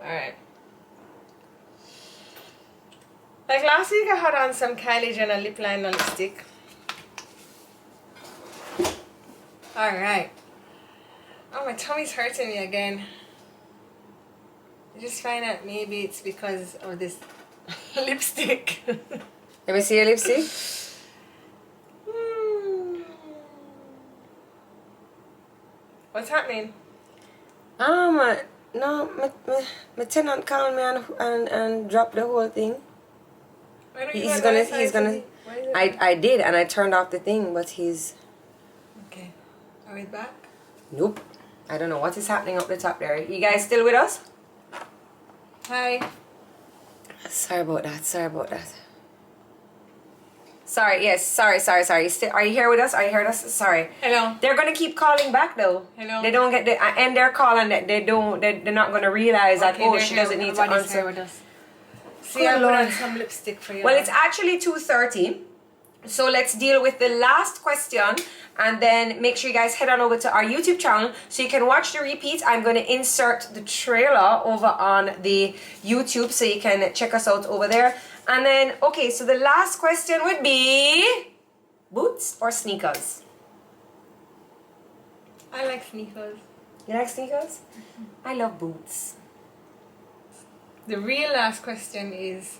Alright. Like last week I had on some Kylie Jenner lip liner lipstick. Alright. Oh, my tummy's hurting me again. I just find out maybe it's because of this lipstick. Let me see your lipstick. What's happening? No, my tenant called me and dropped the whole thing. He's gonna. I did, and I turned off the thing, but he's. Okay. Are we back? Nope. I don't know what is happening up the top there. You guys still with us? Hi. Sorry about that. Sorry, yes, sorry. Are you here with us? Sorry. Hello. They're gonna keep calling back though. Hello. They don't get the end their call, and they're not gonna realize that she doesn't need to answer. With us. See, I put on some lipstick for you. Well, it's actually 2:30. So let's deal with the last question, and then make sure you guys head on over to our YouTube channel so you can watch the repeat. I'm going to insert the trailer over on the YouTube so you can check us out over there. And then, okay, so the last question would be boots or sneakers? I like sneakers. You like sneakers? I love boots. The real last question is,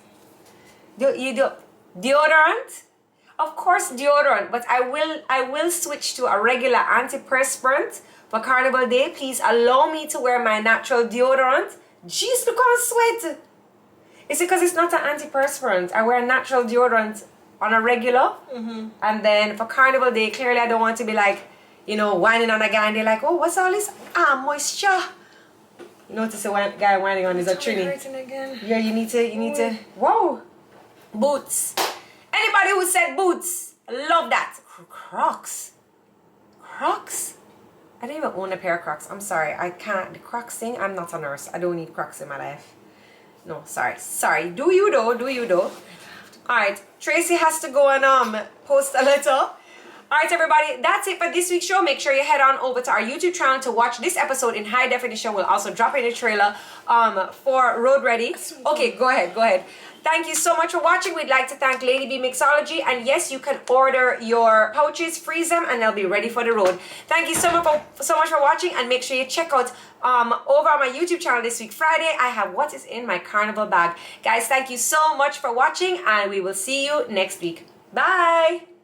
You do deodorant? Of course deodorant, but I will switch to a regular antiperspirant for Carnival Day. Please allow me to wear my natural deodorant. Jeez, look how I sweat. It's because it's not an antiperspirant. I wear natural deodorant on a regular. And then for Carnival Day, clearly I don't want to be like, you know, whining on a guy and they're like, oh, what's all this? Moisture. You notice a guy whining on his trini. Again. Yeah, you need to, whoa. Boots. Anybody who said boots, love that. Crocs. Crocs? I don't even own a pair of Crocs. I'm sorry. I can't. The Crocs thing, I'm not a nurse. I don't need Crocs in my life. No, sorry. Do you though? Alright, Tracy has to go and post a letter. Alright everybody, that's it for this week's show. Make sure you head on over to our YouTube channel to watch this episode in high definition. We'll also drop in a trailer for Road Ready. Okay, go ahead. Thank you so much for watching. We'd like to thank Lady B Mixology. And yes, you can order your pouches, freeze them, and they'll be ready for the road. Thank you so much for watching. And make sure you check out over on my YouTube channel this week, Friday. I have what is in my Carnival bag. Guys, thank you so much for watching. And we will see you next week. Bye.